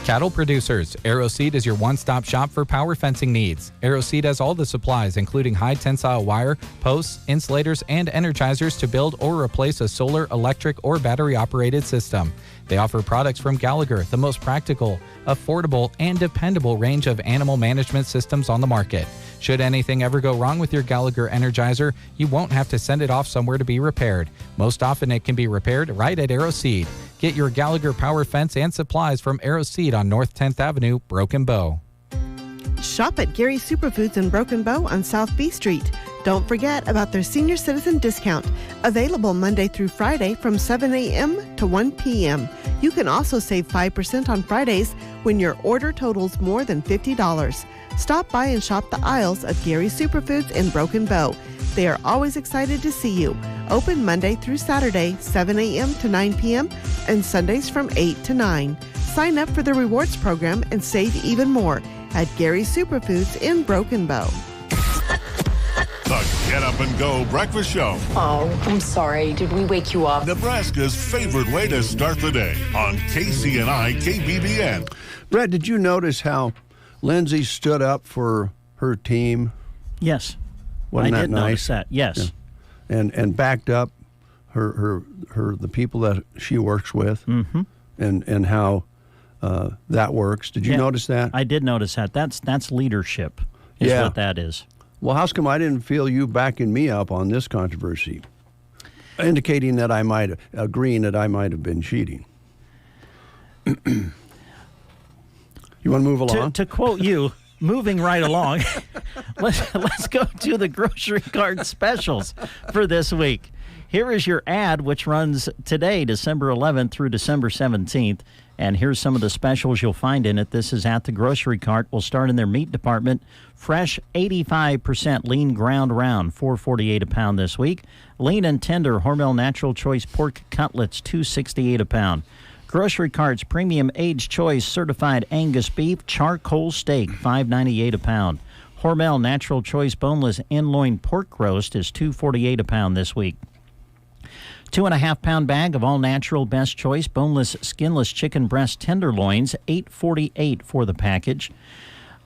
Cattle producers, AeroSeed is your one-stop shop for power fencing needs. AeroSeed has all the supplies, including high-tensile wire, posts, insulators, and energizers to build or replace a solar, electric, or battery-operated system. They offer products from Gallagher, the most practical, affordable, and dependable range of animal management systems on the market. Should anything ever go wrong with your Gallagher Energizer, you won't have to send it off somewhere to be repaired. Most often it can be repaired right at AeroSeed. Get your Gallagher power fence and supplies from AeroSeed on North 10th Avenue, Broken Bow. Shop at Gary's Superfoods in Broken Bow on South B Street. Don't forget about their senior citizen discount, available Monday through Friday from 7 a.m. to 1 p.m. You can also save 5% on Fridays when your order totals more than $50. Stop by and shop the aisles of Gary's Superfoods in Broken Bow. They are always excited to see you. Open Monday through Saturday, 7 a.m. to 9 p.m. and Sundays from 8 to 9. Sign up for the rewards program and save even more at Gary's Superfoods in Broken Bow. The Get Up and Go Breakfast Show. Oh, I'm sorry. Did we wake you up? Nebraska's favorite way to start the day on KCNI KBBN. Brett, did you notice how Lindsay stood up for her team? Yes. Wasn't I that did nice? notice that, yes. Yeah. And backed up her the people that she works with, and how that works. Did you notice that? I did notice that. That's leadership is what that is. Well, how come I didn't feel you backing me up on this controversy, indicating that agreeing that I might have been cheating? You want to move along? To quote you, moving right along, let's go to the grocery cart specials for this week. Here is your ad, which runs today, December 11th through December 17th. And here's some of the specials you'll find in it. This is at the grocery cart. We'll start in their meat department. Fresh 85% lean ground round, $4.48 a pound this week. Lean and tender Hormel Natural Choice pork cutlets, $2.68 a pound. Grocery Cart's premium aged choice certified Angus beef charcoal steak, $5.98 a pound. Hormel Natural Choice boneless loin pork roast is $2.48 a pound this week. 2.5 pound bag of all natural best choice boneless skinless chicken breast tenderloins, $8.48 for the package.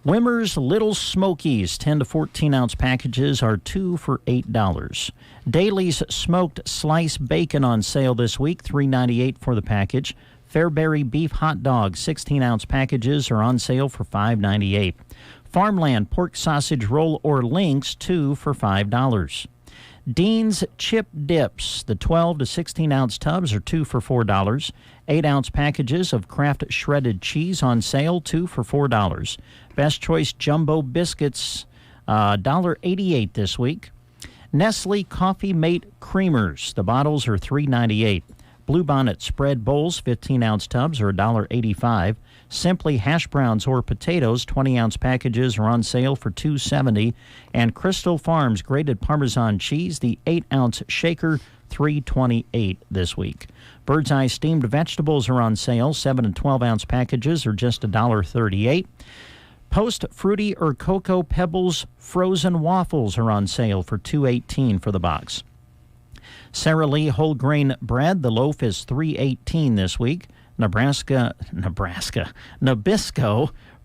Wimmer's Little Smokies 10 to 14 ounce packages are 2 for $8. Daly's smoked sliced bacon on sale this week, $3.98 for the package. Fairberry beef hot dogs 16 ounce packages are on sale for $5.98. Farmland pork sausage roll or links 2 for $5. Dean's Chip Dips, the 12 to 16 ounce tubs are 2 for $4. 8 ounce packages of Kraft shredded cheese on sale, 2 for $4. Best Choice Jumbo Biscuits, $1.88 this week. Nestle Coffee Mate Creamers, the bottles are $3.98. Bluebonnet Spread Bowls, 15 ounce tubs are $1.85. Simply Hash Browns or Potatoes, 20 ounce packages are on sale for $2.70. And Crystal Farms Grated Parmesan Cheese, the 8 ounce shaker, $3.28 this week. Bird's Eye Steamed Vegetables are on sale. 7 and 12 ounce packages are just $1.38. Post Fruity or Cocoa Pebbles frozen waffles are on sale for $2.18 for the box. Sara Lee whole grain bread, the loaf is $3.18 this week. Nabisco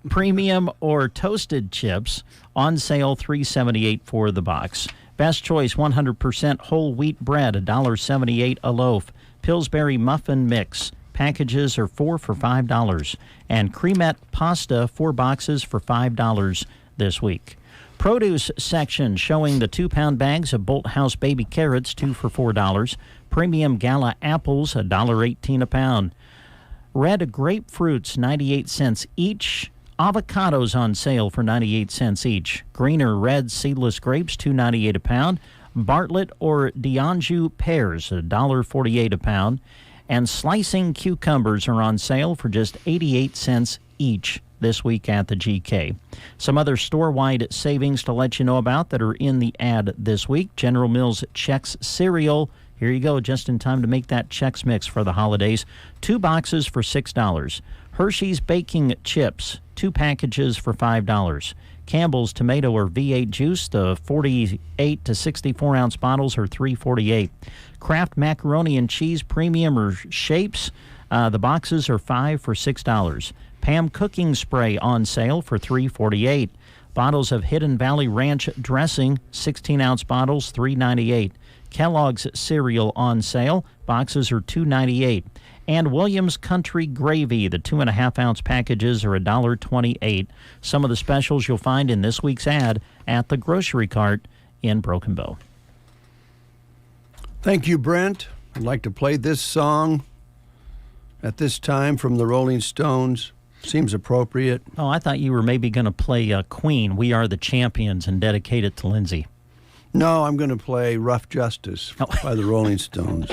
premium or toasted chips on sale $3.78 for the box. Best Choice 100% whole wheat bread, $1.78 a loaf. Pillsbury muffin mix packages are 4 for $5. And Cremette pasta 4 boxes for $5 this week. Produce section showing the 2-pound bags of Bolt House baby carrots, 2 for $4. Premium Gala apples, $1.18 a pound. Red grapefruits, 98 cents each. Avocados on sale for 98 cents each. Green or red seedless grapes, $2.98 a pound. Bartlett or D'Anjou pears, $1.48 a pound. And slicing cucumbers are on sale for just 88 cents each this week at the GK. Some other store-wide savings to let you know about that are in the ad this week. General Mills Chex cereal. Here you go, just in time to make that Chex Mix for the holidays. 2 boxes for $6. Hershey's baking chips, 2 packages for $5. Campbell's tomato or V8 juice, the 48 to 64 ounce bottles are $3.48. Kraft macaroni and cheese premium or shapes, the boxes are 5 for $6. Pam cooking spray on sale for $3.48. Bottles of Hidden Valley Ranch dressing, 16 ounce bottles, $3.98. Kellogg's cereal on sale, boxes are $2.98. And Williams Country Gravy, the 2.5 ounce packages are $1.28. Some of the specials you'll find in this week's ad at the grocery cart in Broken Bow. Thank you, Brent. I'd like to play this song at this time from the Rolling Stones. Seems appropriate. Oh, I thought you were maybe going to play Queen, We Are the Champions, and dedicate it to Lindsay. No, I'm going to play Rough Justice by the Rolling Stones.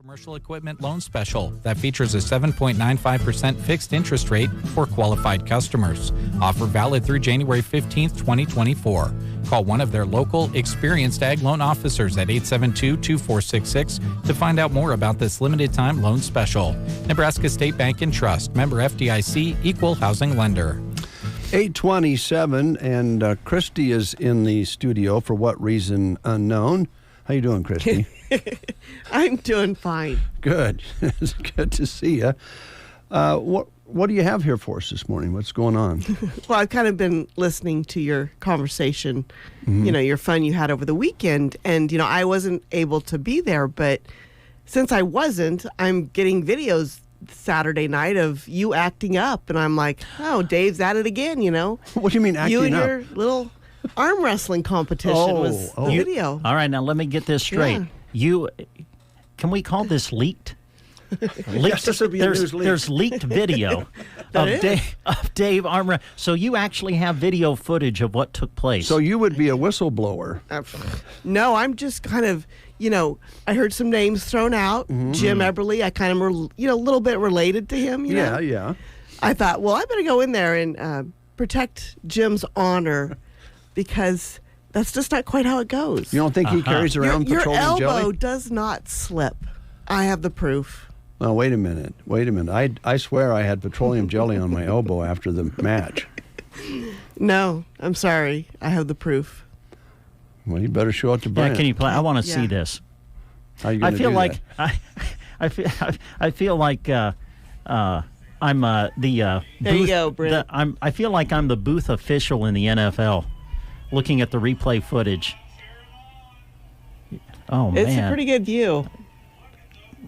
Commercial equipment loan special that features a 7.95% fixed interest rate for qualified customers. Offer valid through January 15th, 2024. Call one of their local experienced ag loan officers at 872-2466 to find out more about this limited time loan special. Nebraska State Bank and Trust, member FDIC, equal housing lender. 8:27, and Christy is in the studio for what reason unknown. How you doing, Christy? I'm doing fine. Good. It's good to see you. What do you have here for us this morning? What's going on? Well, I've kind of been listening to your conversation, your fun you had over the weekend. And, I wasn't able to be there. But since I wasn't, I'm getting videos Saturday night of you acting up. And I'm like, oh, Dave's at it again, What do you mean acting up? You and your little arm wrestling competition was the video. All right, now let me get this straight. Yeah. Can we call this leaked? Yes, this would be a news leak. There's leaked video of Dave arm. So you actually have video footage of what took place. So you would be a whistleblower. No, I'm just kind of, I heard some names thrown out. Mm-hmm. Jim Eberly, I kind of, a little bit related to him. Yeah. I thought, well, I better go in there and protect Jim's honor because that's just not quite how it goes. You don't think he carries around petroleum jelly? Your elbow does not slip. I have the proof. Well, wait a minute. I swear I had petroleum jelly on my elbow after the match. No, I'm sorry. I have the proof. Well, you better show it to Brent. Yeah, can you play? I want to see this. How are you going to do that? I feel like I'm the there booth, you go, Brent. I feel like I'm the booth official in the NFL, looking at the replay footage. Oh man, it's a pretty good view.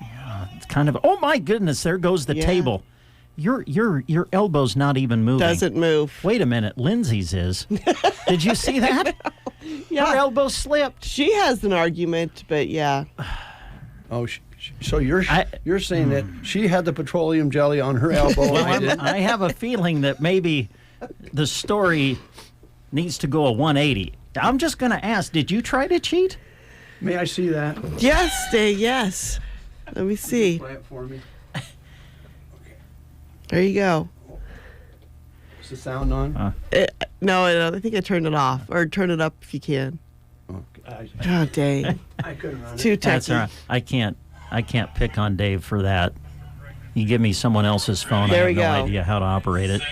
Yeah, it's kind of. Oh my goodness, there goes the table. Your elbow's not even moving. Doesn't move. Wait a minute, Lindsay's is. Did you see that? Yeah. Her elbow slipped. She has an argument, but yeah. Oh, so you're saying that she had the petroleum jelly on her elbow? Well, I have a feeling that maybe the story needs to go a 180. I'm just going to ask, did you try to cheat? May I see that? Yes, Dave, yes. Let me see. Play it for me. There you go. Is the sound on? No, I think I turned it off. Or turn it up if you can. Oh, Dave. I couldn't run it. Too techy. That's all right. I can't pick on Dave for that. You give me someone else's phone, there I have no idea how to operate it.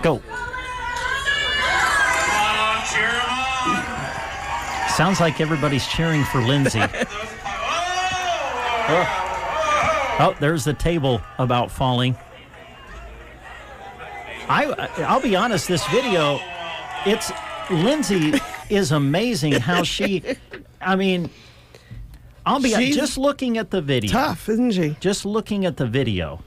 Go. Sounds like everybody's cheering for Lindsay. Oh, there's the table about falling. I'll be honest, this video, Lindsay is amazing how she, She's just looking at the video. Tough, isn't she? Just looking at the video.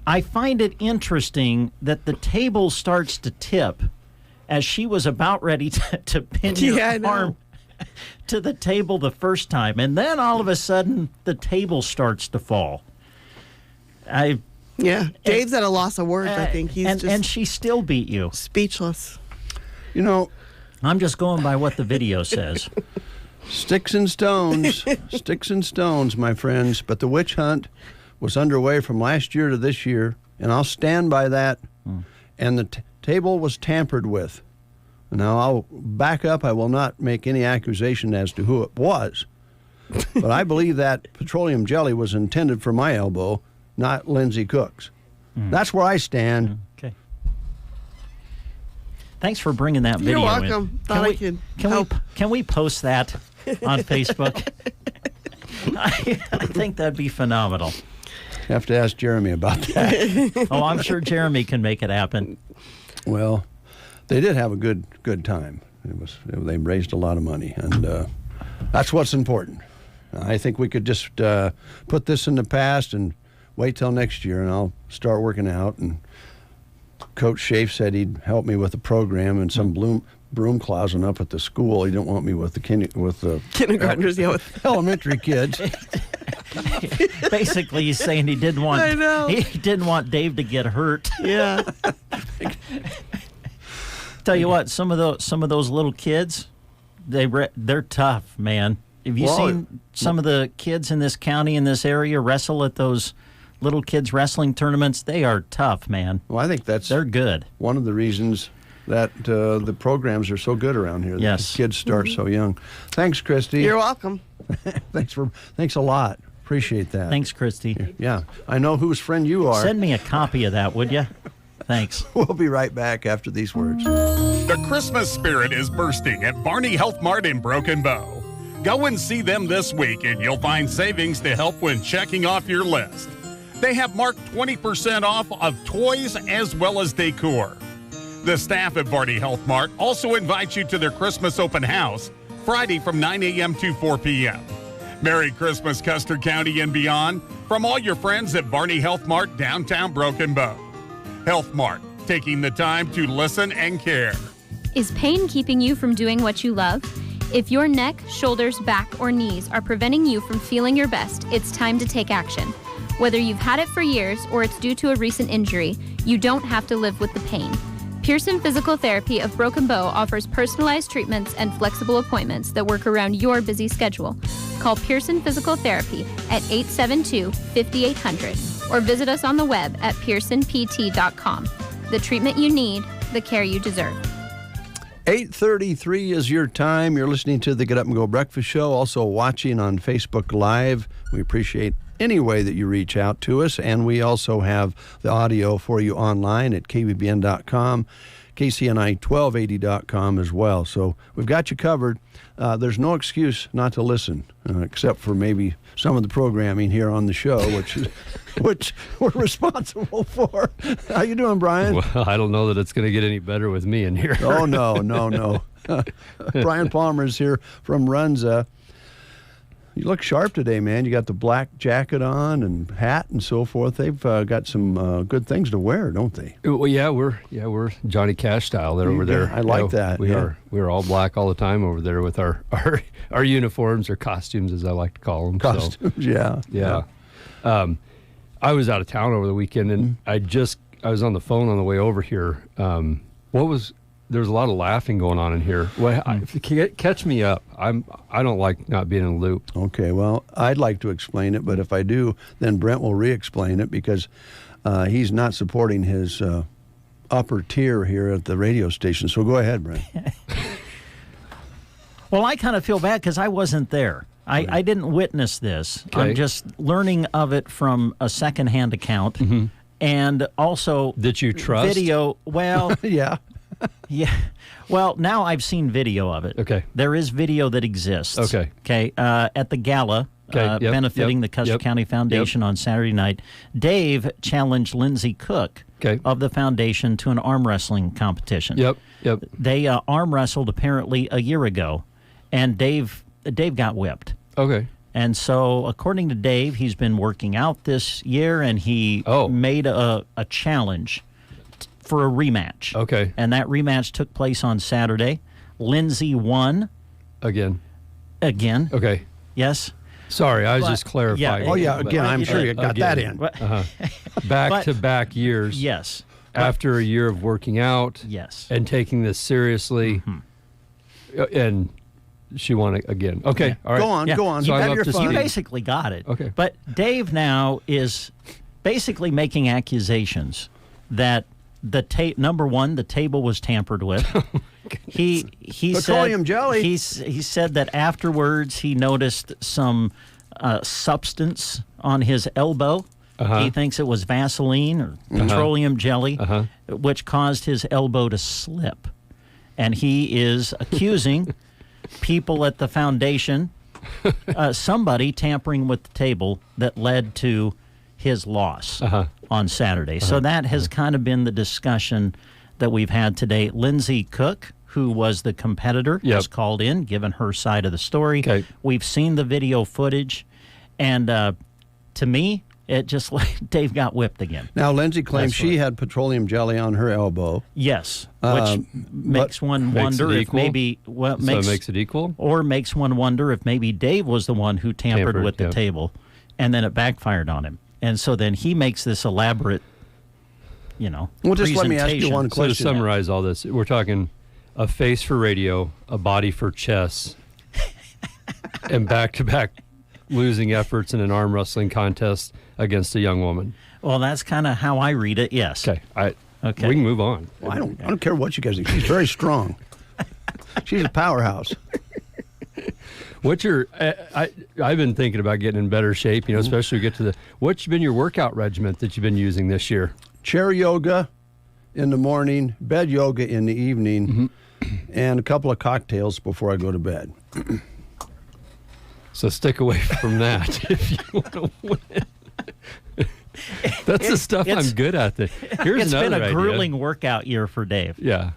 I find it interesting that the table starts to tip as she was about ready to pin your arm to the table the first time. And then all of a sudden, the table starts to fall. Dave's at a loss of words, I think. And she still beat you. Speechless. I'm just going by what the video says. Sticks and stones, my friends. But the witch hunt was underway from last year to this year, and I'll stand by that. And the table was tampered with. Now, I'll back up. I will not make any accusation as to who it was. But I believe that petroleum jelly was intended for my elbow, not Lindsay Cook's. That's where I stand. Okay. Thanks for bringing that video in. You're welcome. Thought I could help. Can we post that on Facebook? I think that'd be phenomenal. You have to ask Jeremy about that. Oh, I'm sure Jeremy can make it happen. Well, they did have a good time. They raised a lot of money, and that's what's important. I think we could just put this in the past and wait till next year, and I'll start working out. And Coach Schaaf said he'd help me with the program and some broom closet up at the school. He didn't want me with the kindergartners, with elementary kids. Basically, he's saying he didn't want Dave to get hurt. Yeah. Tell you what, some of those little kids, they're tough, man. Have you seen some of the kids in this county, in this area, wrestle at those little kids wrestling tournaments? They are tough, man. Well, I think they're good. One of the reasons that the programs are so good around here. Yes. The kids start so young. Thanks, Christy. You're welcome. Thanks a lot. Appreciate that. Thanks, Christy. Yeah. I know whose friend you are. Send me a copy of that, would you? Thanks. We'll be right back after these words. The Christmas spirit is bursting at Barney Health Mart in Broken Bow. Go and see them this week and you'll find savings to help when checking off your list. They have marked 20% off of toys as well as decor. The staff at Barney Health Mart also invites you to their Christmas open house Friday from 9 a.m. to 4 p.m. Merry Christmas, Custer County and beyond, from all your friends at Barney Health Mart, downtown Broken Bow. Health Mart, taking the time to listen and care. Is pain keeping you from doing what you love? If your neck, shoulders, back, or knees are preventing you from feeling your best, it's time to take action. Whether you've had it for years or it's due to a recent injury, you don't have to live with the pain. Pearson Physical Therapy of Broken Bow offers personalized treatments and flexible appointments that work around your busy schedule. Call Pearson Physical Therapy at 872-5800 or visit us on the web at pearsonpt.com. The treatment you need, the care you deserve. 8:33 is your time. You're listening to the Get Up and Go Breakfast Show, also watching on Facebook Live. We appreciate any way that you reach out to us, and we also have the audio for you online at KBBN.com, KCNI1280.com as well. So we've got you covered. There's no excuse not to listen, except for maybe some of the programming here on the show, which we're responsible for. How you doing, Brian? Well, I don't know that it's going to get any better with me in here. Oh, no. Brian Palmer's here from Runza. You look sharp today, man. You got the black jacket on and hat and so forth. They've got some good things to wear, don't they? Well, yeah, we're Johnny Cash style there over there. I like that. We're all black all the time over there with our uniforms or costumes, as I like to call them. Costumes, so, yeah. I was out of town over the weekend, and I was on the phone on the way over here. There's a lot of laughing going on in here. Catch me up. I don't like not being in the loop. Okay, well, I'd like to explain it, but if I do, then Brent will re-explain it because he's not supporting his upper tier here at the radio station. So go ahead, Brent. Well, I kind of feel bad because I wasn't there. I didn't witness this. Okay. I'm just learning of it from a secondhand account. Mm-hmm. And also... That you trust? Video, well... Yeah. Yeah. Well, now I've seen video of it. Okay. There is video that exists. Okay. Okay. At the gala, benefiting the Custer County Foundation on Saturday night, Dave challenged Lindsay Cook of the foundation to an arm wrestling competition. Yep. They arm wrestled apparently a year ago, and Dave got whipped. Okay. And so, according to Dave, he's been working out this year, and he made a challenge for a rematch. Okay. And that rematch took place on Saturday. Lindsay won. Again. Okay. Yes. Sorry, I was just clarifying. Yeah. Again, I'm sure you got that in. Back-to-back years. Yes. After a year of working out. Yes. And taking this seriously. Mm-hmm. And she won it again. Okay. Yeah. All right. Go on. So You basically got it. Okay. But Dave now is basically making accusations that number one, the table was tampered with. He petroleum jelly. He said that afterwards he noticed some substance on his elbow. He thinks it was Vaseline or petroleum jelly, which caused his elbow to slip. And he is accusing people at the foundation, somebody tampering with the table that led to his loss on Saturday. So that has kind of been the discussion that we've had today. Lindsay Cook, who was the competitor, has called in, given her side of the story. Okay. We've seen the video footage, and to me, it just like Dave got whipped again. Now, Lindsay claims she had petroleum jelly on her elbow. Yes, which makes one wonder if maybe... So it makes it equal? Or makes one wonder if maybe Dave was the one who tampered with the table, and then it backfired on him. And so then he makes this elaborate, Well, just let me ask you one question. So to summarize all this, we're talking a face for radio, a body for chess, and back-to-back losing efforts in an arm wrestling contest against a young woman. Well, that's kind of how I read it. Yes. Okay. Okay. We can move on. Well, I don't care what you guys think. She's very strong. She's a powerhouse. What's your? I've been thinking about getting in better shape. Especially get to the. What's been your workout regimen that you've been using this year? Chair yoga in the morning, bed yoga in the evening, and a couple of cocktails before I go to bed. So stick away from that if you want to win. That's the stuff I'm good at. Here's it's another been a idea. grueling workout year for Dave. Yeah.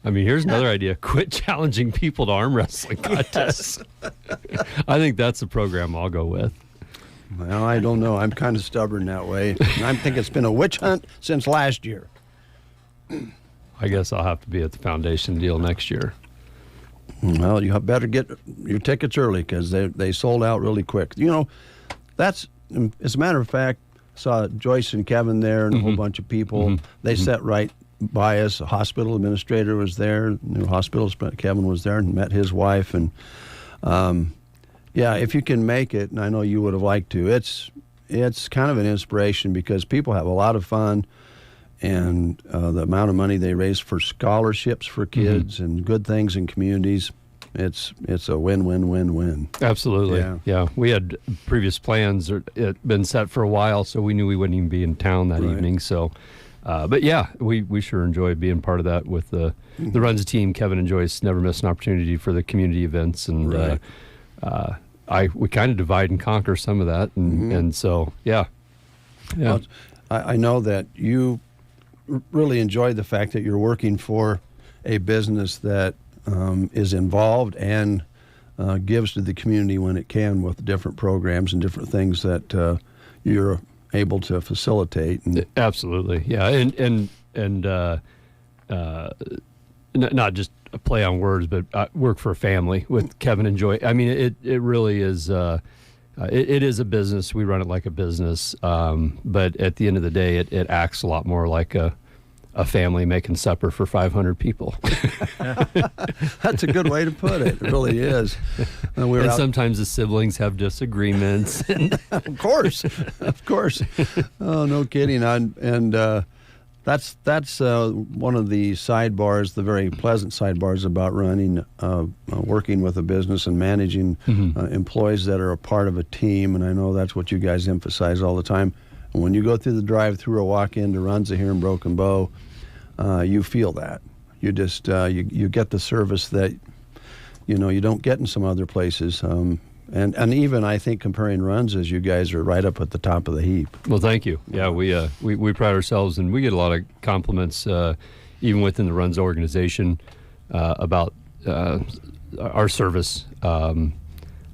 I mean, here's another idea. Quit challenging people to arm wrestling contests. I think that's the program I'll go with. Well, I don't know. I'm kind of stubborn that way. I think it's been a witch hunt since last year. I guess I'll have to be at the foundation deal next year. Well, you better get your tickets early because they sold out really quick. That's, as a matter of fact, saw Joyce and Kevin there and a whole bunch of people. They sat right by us. A hospital administrator was there. New hospitals, but Kevin was there and met his wife. And if you can make it, and I know you would have liked to, it's kind of an inspiration because people have a lot of fun. And the amount of money they raise for scholarships for kids and good things in communities, it's a win-win-win-win. Absolutely. Yeah. We had previous plans that had been set for a while, so we knew we wouldn't even be in town that evening. So, but yeah, we sure enjoyed being part of that with the Runs team. Kevin and Joyce never miss an opportunity for the community events, and we kind of divide and conquer some of that, and so yeah. Well, I know that you really enjoy the fact that you're working for a business that is involved and gives to the community when it can with different programs and different things that you're able to facilitate. Absolutely, yeah, and not just a play on words, but work for a family with Kevin and Joy. I mean, it really is. It is a business. We run it like a business, but at the end of the day, it acts a lot more like a family making supper for 500 people. That's a good way to put it. It really is. And sometimes the siblings have disagreements. Of course. Oh, no kidding. That's one of the sidebars, the very pleasant sidebars about running, working with a business and managing employees that are a part of a team. And I know that's what you guys emphasize all the time. And when you go through the drive-through or walk into Runza here in Broken Bow, you feel that. You just you get the service that you don't get in some other places. And even I think comparing runs, as you guys are right up at the top of the heap. Well, thank you. Yeah, we pride ourselves, and we get a lot of compliments, even within the runs organization, about our service. A lot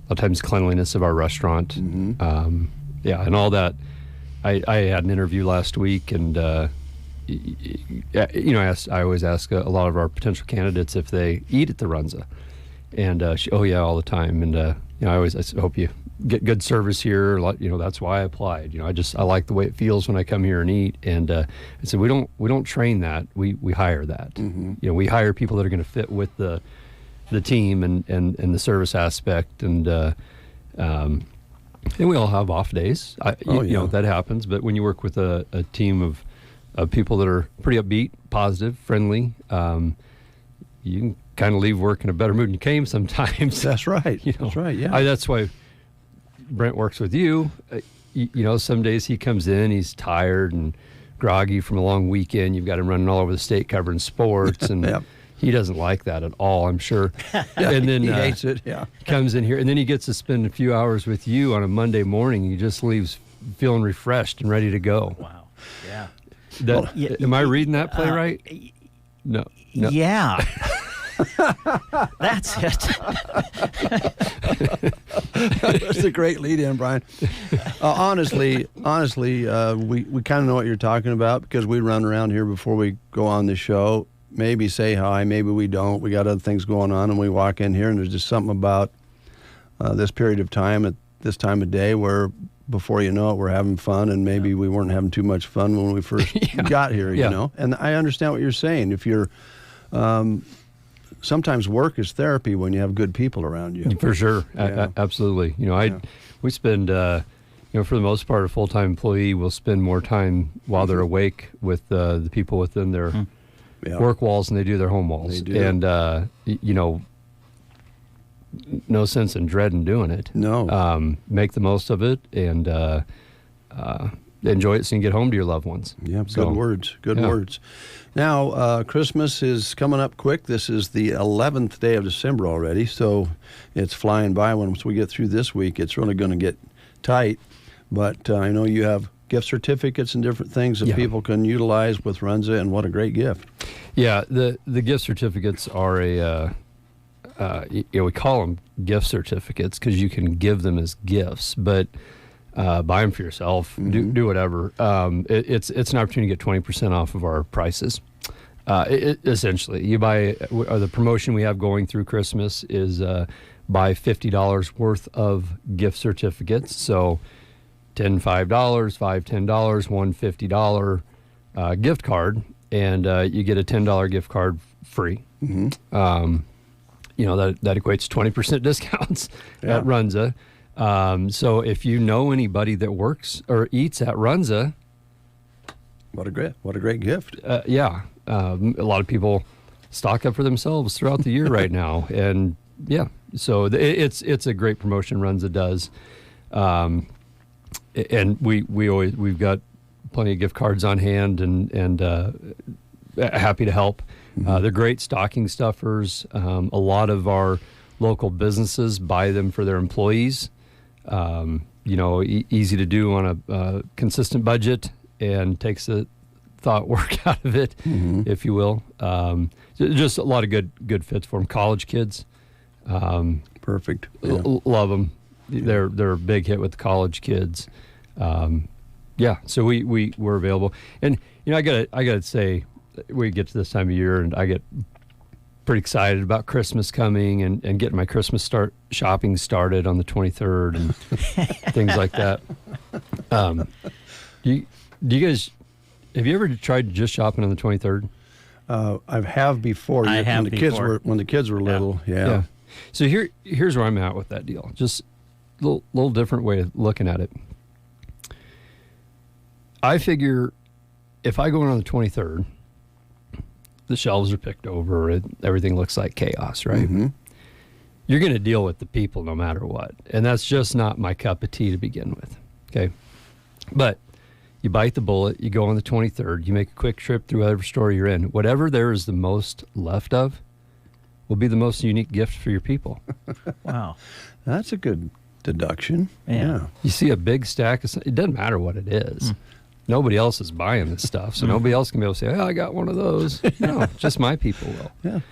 of times, cleanliness of our restaurant. And all that. I had an interview last week, and I always ask a lot of our potential candidates if they eat at the Runza, and all the time, and. I hope you get good service here. That's why I applied. I like the way it feels when I come here and eat. And I said, we don't train that. We hire that. We hire people that are going to fit with the team and the service aspect. And we all have off days. That happens. But when you work with a team of people that are pretty upbeat, positive, friendly, you can kind of leave work in a better mood than you came sometimes. That's right. That's right, yeah. That's why Brent works with you. Some days he comes in, he's tired and groggy from a long weekend. You've got him running all over the state covering sports, and he doesn't like that at all, I'm sure. And then he hates it, comes in here, and then he gets to spend a few hours with you on a Monday morning. He just leaves feeling refreshed and ready to go. Wow. Yeah. Am I reading that play right? No. Yeah. That's it. That's a great lead-in, Brian. Honestly, we kind of know what you're talking about because we run around here before we go on the show. Maybe say hi, maybe we don't. We got other things going on, and we walk in here, and there's just something about this period of time at this time of day where before you know it, we're having fun, and maybe we weren't having too much fun when we first got here, And I understand what you're saying. If you're sometimes work is therapy when you have good people around you. For sure. Yeah. Absolutely. We spend, for the most part, a full-time employee will spend more time while they're awake with the people within their work walls than they do their home walls. They do. And, no sense in dreading doing it. No. Make the most of it and enjoy it so you can get home to your loved ones. Yeah, good words. Good words. Now, Christmas is coming up quick. This is the 11th day of December already, so it's flying by. Once we get through this week, it's really going to get tight. But I know you have gift certificates and different things that people can utilize with Runza, and what a great gift. Yeah, the gift certificates are we call them gift certificates because you can give them as gifts, but buy them for yourself, do whatever. It's an opportunity to get 20% off of our prices. Essentially, you buy, the promotion we have going through Christmas is buy $50 worth of gift certificates. So 10 $5, $5 $10, one $50 gift card, and you get a $10 gift card free. That equates 20% discounts at Runza. So if you know anybody that works or eats at Runza, what a great gift. A lot of people stock up for themselves throughout the year right now, and so it's a great promotion Runza does, and we've got plenty of gift cards on hand and happy to help. They're great stocking stuffers. A lot of our local businesses buy them for their employees. Easy to do on a consistent budget and takes the thought work out of it, if you will. Just a lot of good fits for them. College kids. Perfect. Love them. They're a big hit with the college kids. So we're available. And, I gotta say, we get to this time of year and I get pretty excited about Christmas coming and getting my Christmas shopping started on the 23rd and things like that. Do you guys, have you ever tried just shopping on the 23rd? I have before. When the kids were little. Yeah. So here's where I'm at with that deal. Just a little different way of looking at it. I figure if I go in on the 23rd, the shelves are picked over, and everything looks like chaos, right? You're going to deal with the people no matter what. And that's just not my cup of tea to begin with, okay? But you bite the bullet, you go on the 23rd, you make a quick trip through whatever store you're in. Whatever there is the most left of will be the most unique gift for your people. Wow. That's a good deduction. Yeah. You see a big stack of, it doesn't matter what it is. Nobody else is buying this stuff, so nobody else can be able to say, I got one of those. No, just my people will. Yeah. It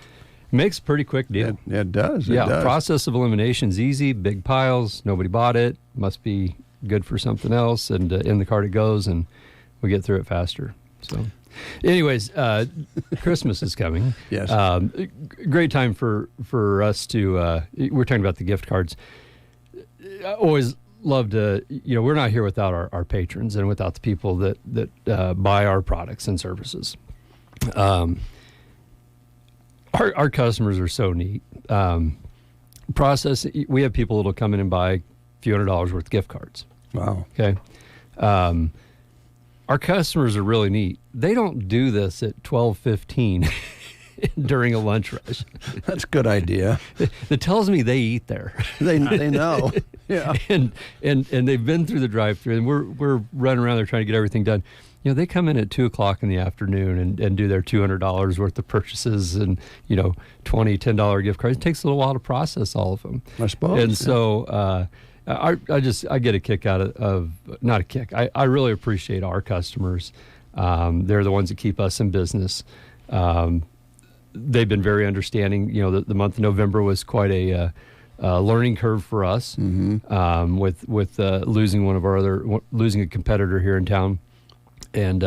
makes a pretty quick deal. It does. Process of elimination is easy, big piles, nobody bought it, must be good for something else, and in the cart it goes, and we get through it faster. So anyways, Christmas is coming. Yes. Great time for us to, we're talking about the gift cards. I always love to, we're not here without our patrons and without the people that buy our products and services. Our customers are so neat. We have people that'll come in and buy a few $100s worth of gift cards. Wow. Okay. Our customers are really neat. They don't do this at 12:15 during a lunch rush. That's a good idea. That tells me they eat there. They know. Yeah. And they've been through the drive-thru, and we're running around there trying to get everything done. They come in at 2:00 in the afternoon and do their $200 worth of purchases and, $10 gift cards. It takes a little while to process all of them. I suppose. And so I get a kick out of not a kick. I really appreciate our customers. They're the ones that keep us in business. They've been very understanding. The month of November was quite a learning curve for us, with losing a competitor here in town, and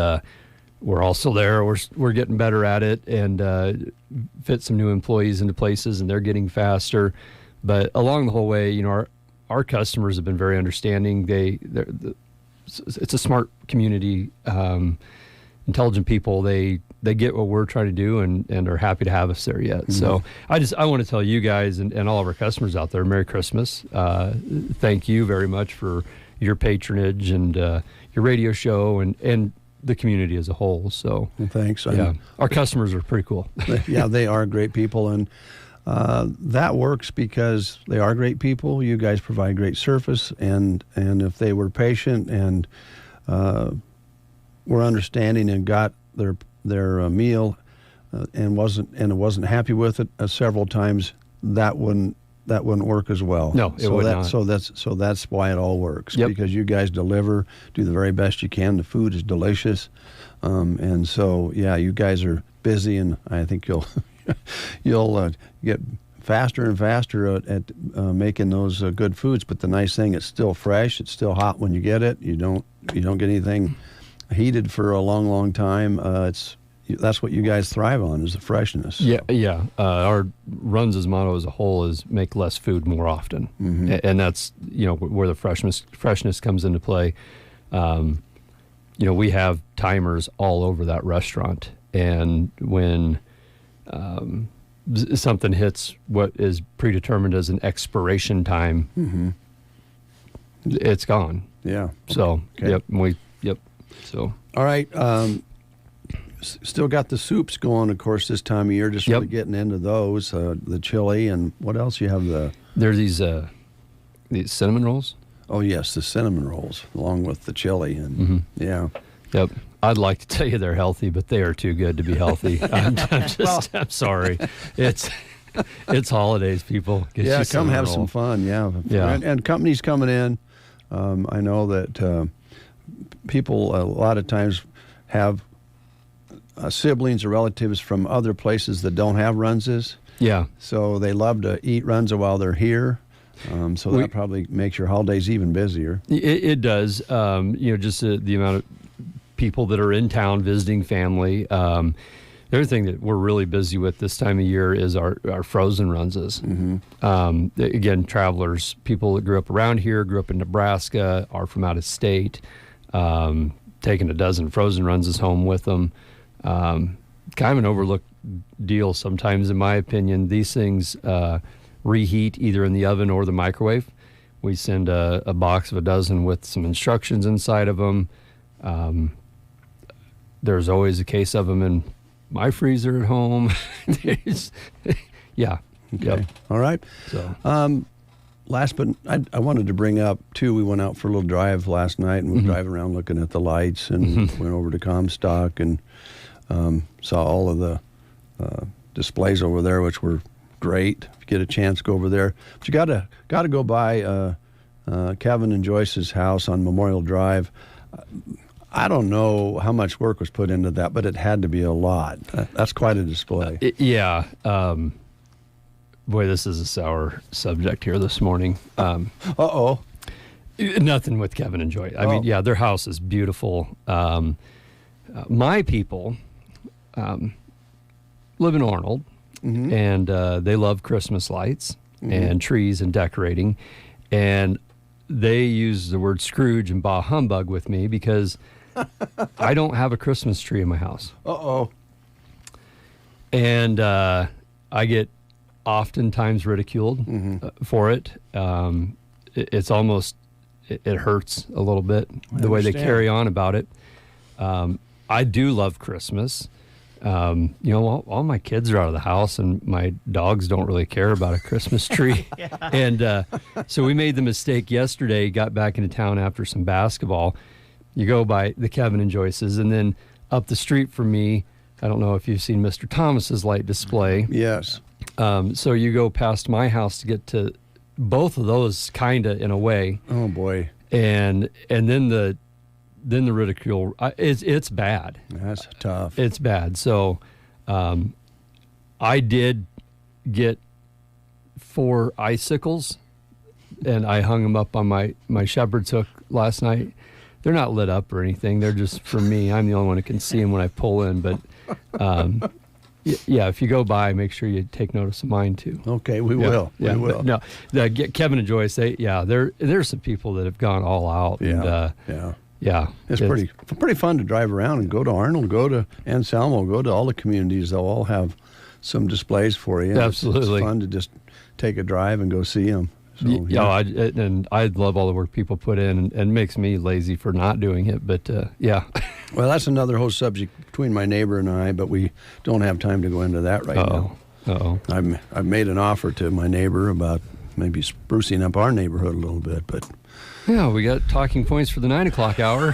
we're also there. We're getting better at it and fit some new employees into places, and they're getting faster. But along the whole way, our customers have been very understanding. It's a smart community. intelligent people. They get what we're trying to do and are happy to have us there yet. Mm-hmm. So I want to tell you guys and all of our customers out there, Merry Christmas. Thank you very much for your patronage and your radio show and the community as a whole. So thanks. Yeah, our customers are pretty cool. Yeah, they are great people, and that works because they are great people. You guys provide great service, and if they were patient and were understanding and got their meal and wasn't happy with it several times, that wouldn't work as well. No, it would not. So that's why it all works. Yep. Because you guys do the very best you can. The food is delicious, and so you guys are busy, and I think you'll get faster and faster at making those good foods. But the nice thing, it's still fresh. It's still hot when you get it. You don't get anything heated for a long time. That's what you guys thrive on, is the freshness. Yeah. Our Runs' motto as a whole is make less food more often, mm-hmm. and that's where the freshness comes into play. We have timers all over that restaurant, and when something hits what is predetermined as an expiration time, mm-hmm. it's gone. Yeah. So okay. Yep. So all right. Still got the soups going, of course, this time of year. Just really getting into those. The chili, and what else you have? There's these cinnamon rolls. Oh yes, the cinnamon rolls, along with the chili, and mm-hmm. yeah. Yep. I'd like to tell you they're healthy, but they are too good to be healthy. I'm sorry. It's holidays, people. Yeah, come have some fun. Yeah. And companies coming in. I know that people a lot of times have siblings or relatives from other places that don't have Runses. Yeah. So they love to eat Runza while they're here. So that probably makes your holidays even busier. It does. Just the amount of people that are in town visiting family. The other thing that we're really busy with this time of year is our frozen Runzas. Mm-hmm. Again, travelers, people that grew up around here, grew up in Nebraska, are from out of state, taking a dozen frozen Runzas home with them. Kind of an overlooked deal sometimes, in my opinion. These things reheat either in the oven or the microwave. We send a box of a dozen with some instructions inside of them. There's always a case of them in my freezer at home. Yeah. Okay. Yep. All right. So. Last, but I wanted to bring up, too, we went out for a little drive last night, and we were mm-hmm. driving around looking at the lights, and went over to Comstock and saw all of the displays over there, which were great. If you get a chance, go over there. But you got to go by Kevin and Joyce's house on Memorial Drive. I don't know how much work was put into that, but it had to be a lot. That's quite a display. Yeah. Boy, this is a sour subject here this morning. Uh-oh. Nothing with Kevin and Joy. I mean, yeah, their house is beautiful. My people live in Arnold, mm-hmm. and they love Christmas lights mm-hmm. and trees and decorating. And they use the word Scrooge and bah humbug with me because I don't have a Christmas tree in my house. Uh-oh. And I get oftentimes ridiculed mm-hmm. for it. It's almost, it hurts a little bit, the way they carry on about it. I do love Christmas. All my kids are out of the house, and my dogs don't really care about a Christmas tree. Yeah. And so we made the mistake yesterday, got back into town after some basketball. You go by the Kevin and Joyce's, and then up the street from me, I don't know if you've seen Mr. Thomas's light display. Yes. So you go past my house to get to both of those, kind of, in a way. Oh, boy. And then the ridicule, it's bad. That's tough. It's bad. So I did get 4 icicles, and I hung them up on my shepherd's hook last night. They're not lit up or anything. They're just for me. I'm the only one who can see them when I pull in. But yeah, if you go by, make sure you take notice of mine too. Okay, we will. Yeah, we will. No, Kevin and Joyce, there's some people that have gone all out. Yeah. And, Yeah, it's pretty fun to drive around and go to Arnold, go to Anselmo, go to all the communities. They'll all have some displays for you. Absolutely. It's fun to just take a drive and go see them. So, and I love all the work people put in, and makes me lazy for not doing it. But yeah. Well, that's another whole subject between my neighbor and I, but we don't have time to go into that right now. I've made an offer to my neighbor about maybe sprucing up our neighborhood a little bit, but yeah, we got talking points for the 9 o'clock hour.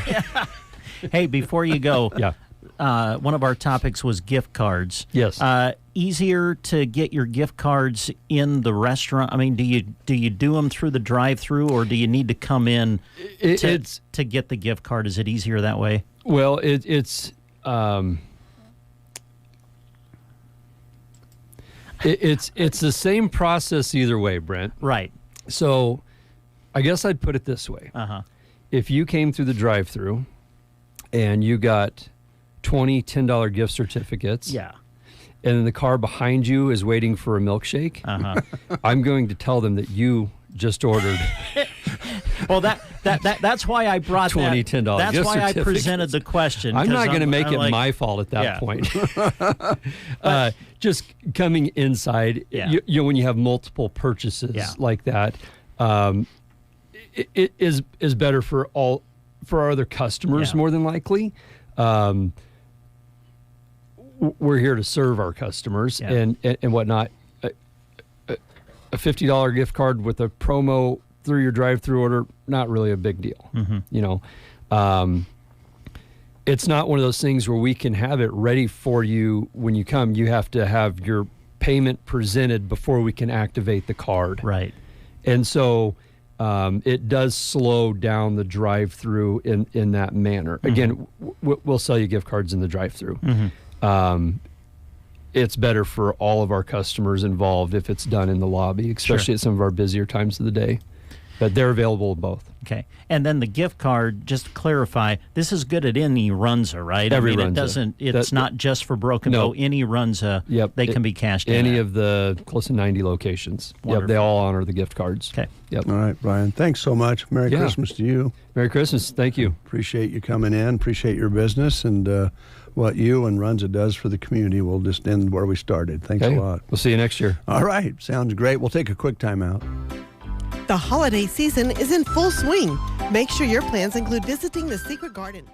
Hey, before you go, one of our topics was gift cards. Yes. Easier to get your gift cards in the restaurant? I mean, do you do them through the drive-through, or do you need to come in to get the gift card? Is it easier that way? Well, it's the same process either way, Brent. Right. So, I guess I'd put it this way. If you came through the drive-through and you got 20 $10 gift certificates. Yeah. And then the car behind you is waiting for a milkshake. I'm going to tell them that you just ordered. Well, that's why I brought $20, that. $10 That's gift why I certificates. presented the question. I'm not going to make it like, my fault at that point. Just coming inside, you know, when you have multiple purchases like that, it is better for our other customers more than likely. We're here to serve our customers and whatnot. A $50 gift card with a promo through your drive-through order, not really a big deal. You know, it's not one of those things where we can have it ready for you when you come. You have to have your payment presented before we can activate the card. Right. And so it does slow down the drive-through in that manner. Again, we'll sell you gift cards in the drive-through. It's better for all of our customers involved if it's done in the lobby, especially at some of our busier times of the day. But they're available both. Okay. And then the gift card, just to clarify, this is good at any Runza, right? Every I mean, Runza. It's not just for Broken Bow. Any Runza, they can be cashed in. Any of the close to 90 locations. Wonderful. They all honor the gift cards. Okay. Yep. All right, Brian. Thanks so much. Merry Christmas to you. Merry Christmas. Thank you. Appreciate you coming in. Appreciate your business and what you and Runza does for the community. We'll just end where we started. Thanks a lot. We'll see you next year. All right. Sounds great. We'll take a quick time out. The holiday season is in full swing. Make sure your plans include visiting the Secret Garden.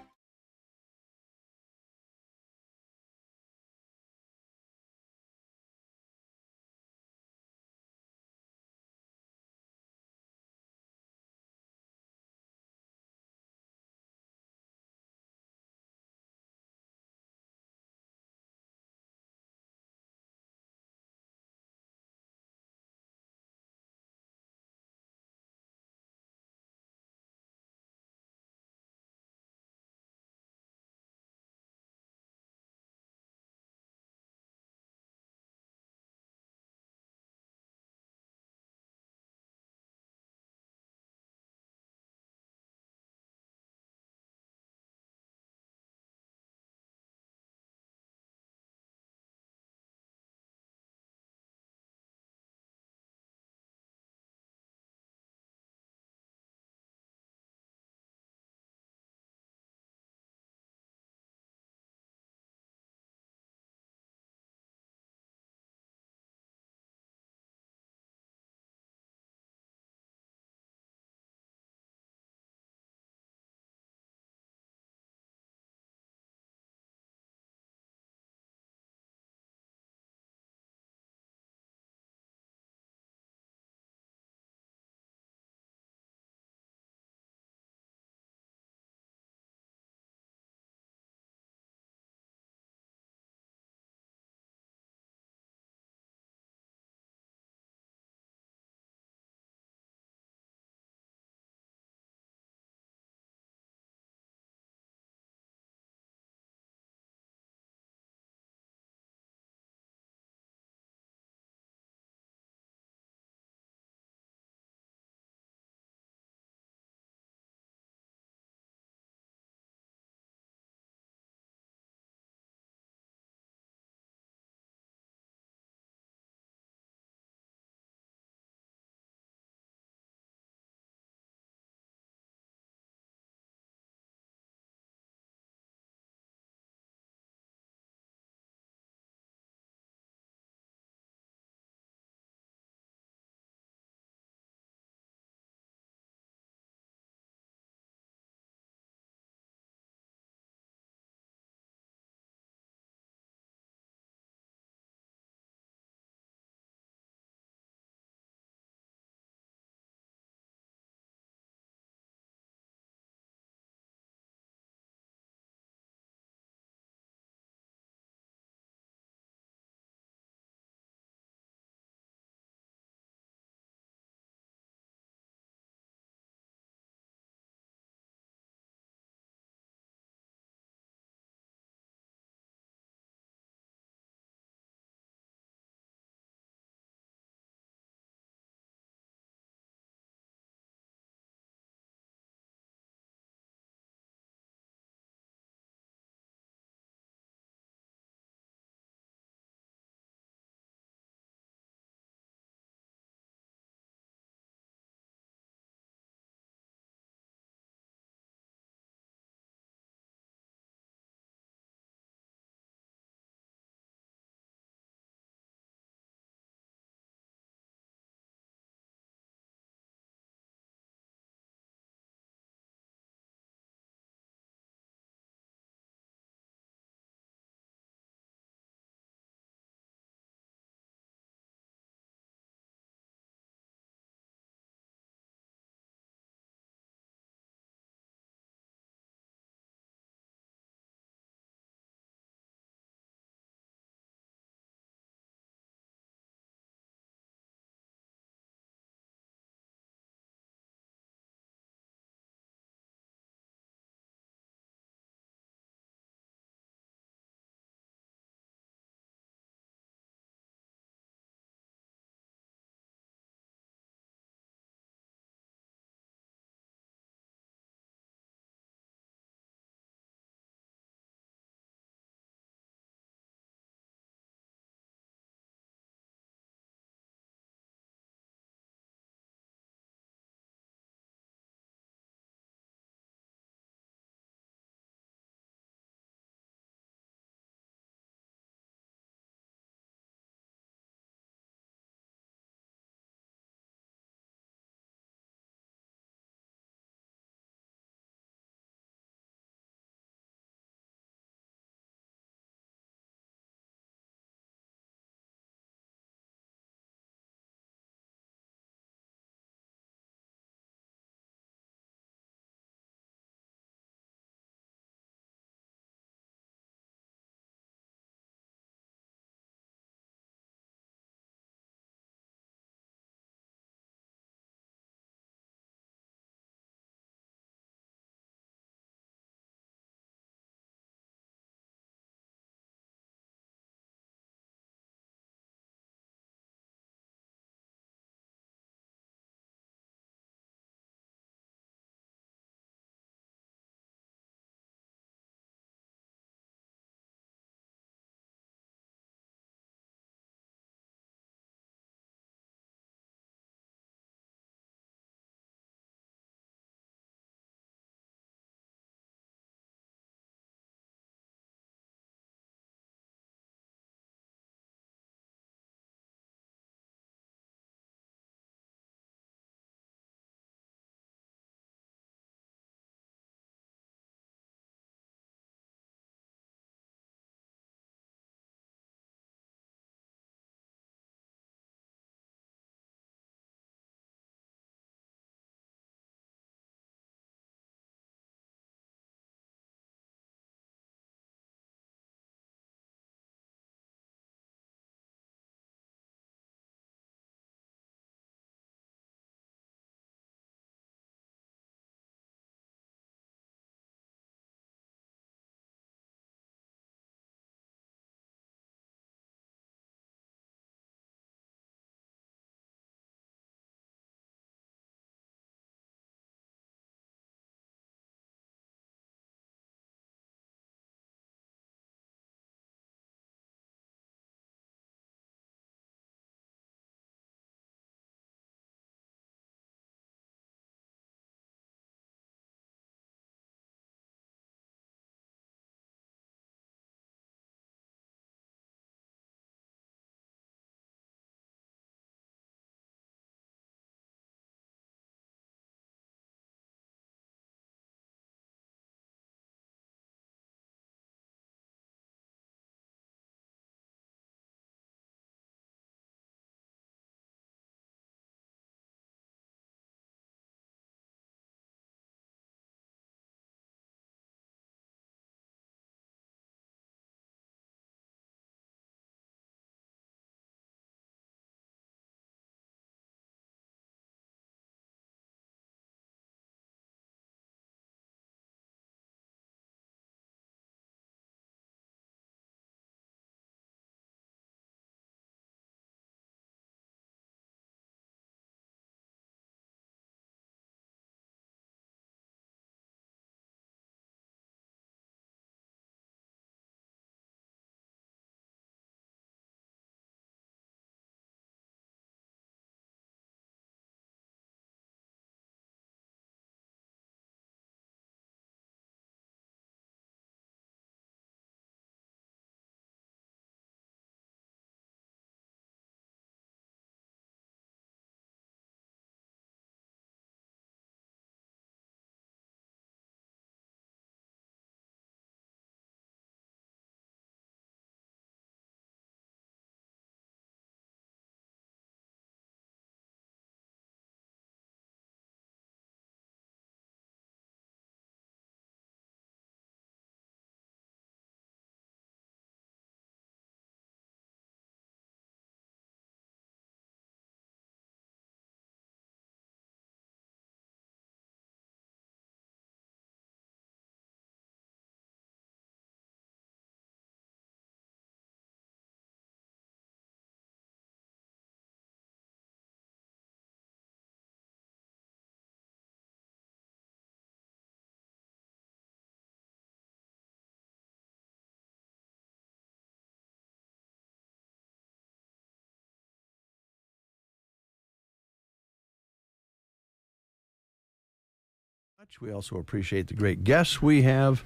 We also appreciate the great guests we have,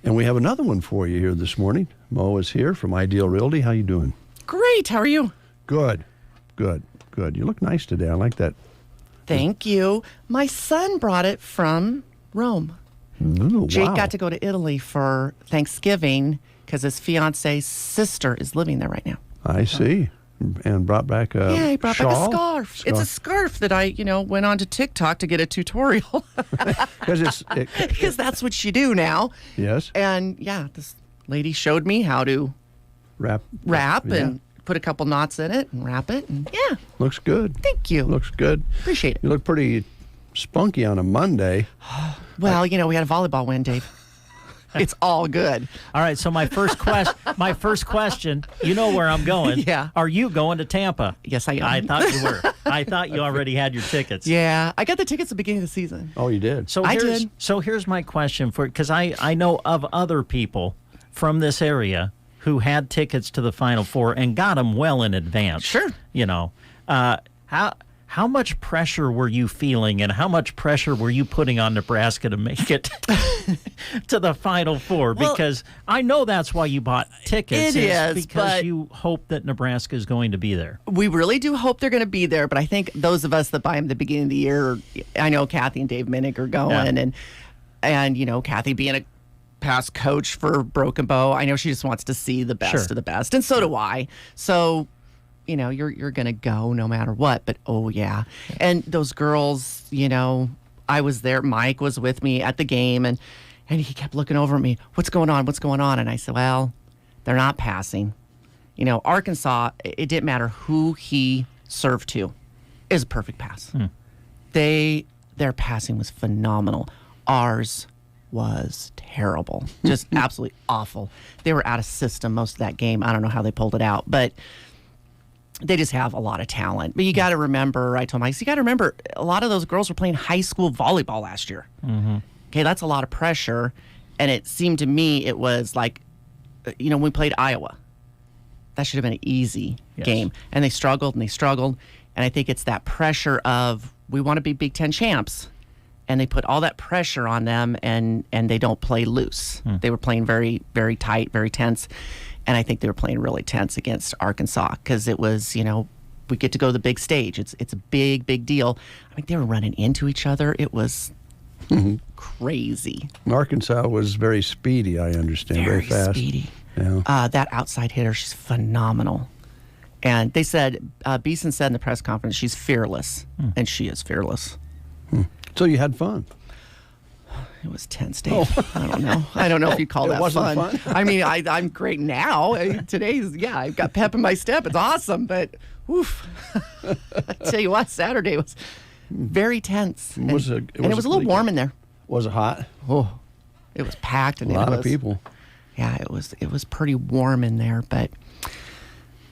and we have another one for you here this morning. Mo is here from Ideal Realty. How you doing? Great. How are you? Good. You look nice today. I like that. Thank you. My son brought it from Rome. Ooh, Jake wow. got to go to Italy for Thanksgiving because his fiance's sister is living there right now. I see. And brought back a Yeah, he brought shawl? back a scarf. It's a scarf that I, went on to TikTok to get a tutorial. Because that's what you do now. Yes. And yeah, this lady showed me how to wrap and put a couple knots in it and wrap it. And yeah. Looks good. Thank you. Looks good. Appreciate it. You look pretty spunky on a Monday. Well, we had a volleyball win, Dave. It's all good. All right, so my first question, you know where I'm going. Yeah. Are you going to Tampa? Yes, I am. I thought you were. I thought you already had your tickets. Yeah, I got the tickets at the beginning of the season. Oh, you did? I did. So here's my question because I know of other people from this area who had tickets to the Final Four and got them well in advance. Sure. How much pressure were you feeling and how much pressure were you putting on Nebraska to make it to the Final Four? Because I know that's why you bought tickets. It is because but you hope that Nebraska is going to be there. We really do hope they're going to be there, but I think those of us that buy them at the beginning of the year, I know Kathy and Dave Minnick are going, and Kathy being a past coach for Broken Bow, I know she just wants to see the best of the best, and so do I. So you're going to go no matter what, but oh yeah. And those girls, I was there, Mike was with me at the game and he kept looking over at me, what's going on? And I said, well, they're not passing. Arkansas, it didn't matter who he served to. It was a perfect pass. Their passing was phenomenal. Ours was terrible, just absolutely awful. They were out of system most of that game. I don't know how they pulled it out, but they just have a lot of talent. But you got to remember, I told Mike, you got to remember, a lot of those girls were playing high school volleyball last year. Mm-hmm. Okay, that's a lot of pressure. And it seemed to me it was like, when we played Iowa, that should have been an easy game. And they struggled. And I think it's that pressure of, we want to be Big Ten champs. And they put all that pressure on them, and they don't play loose. They were playing very, very tight, very tense. And I think they were playing really tense against Arkansas because it was, we get to go to the big stage. It's a big, big deal. I mean, they were running into each other. It was crazy. Arkansas was very speedy, I understand. Very fast. Speedy. Yeah. That outside hitter, she's phenomenal. And they said, Beeson said in the press conference, she's fearless. And she is fearless. So you had fun. It was tense, Dave. I don't know. I don't know if you'd call that fun. I mean, I'm great now. I've got pep in my step. It's awesome, but oof. I tell you what, Saturday was very tense. It was a little warm in there. Was it hot? Oh, it was packed. And a lot of people. Yeah, it was pretty warm in there, but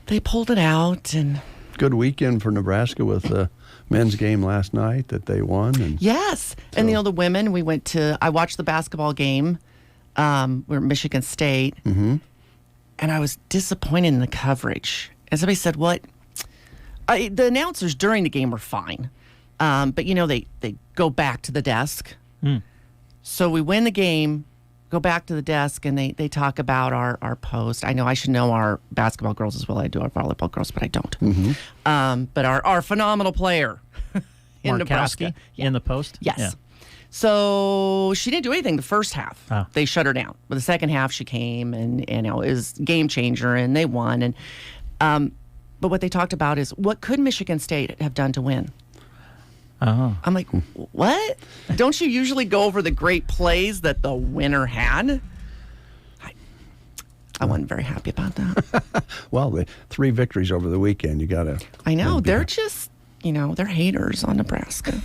they pulled it out. And good weekend for Nebraska with the men's game last night that they won. And yes. So. And, the women, I watched the basketball game. We're at Michigan State. Mm-hmm. And I was disappointed in the coverage. And somebody said, what? The announcers during the game were fine. But, they go back to the desk. So we win the game, go back to the desk, and they talk about our post. I know I should know our basketball girls as well. I do our volleyball girls, but I don't. Mm-hmm. But our phenomenal player in Nebraska. In the post? Yes. Yeah. So she didn't do anything the first half. Oh. They shut her down. But the second half she came and it was game changer and they won. And but what they talked about is what could Michigan State have done to win? Oh. I'm like, what? Don't you usually go over the great plays that the winner had? I wasn't very happy about that. Well, the 3 victories over the weekend, you got to. I know. They're just, they're haters on Nebraska.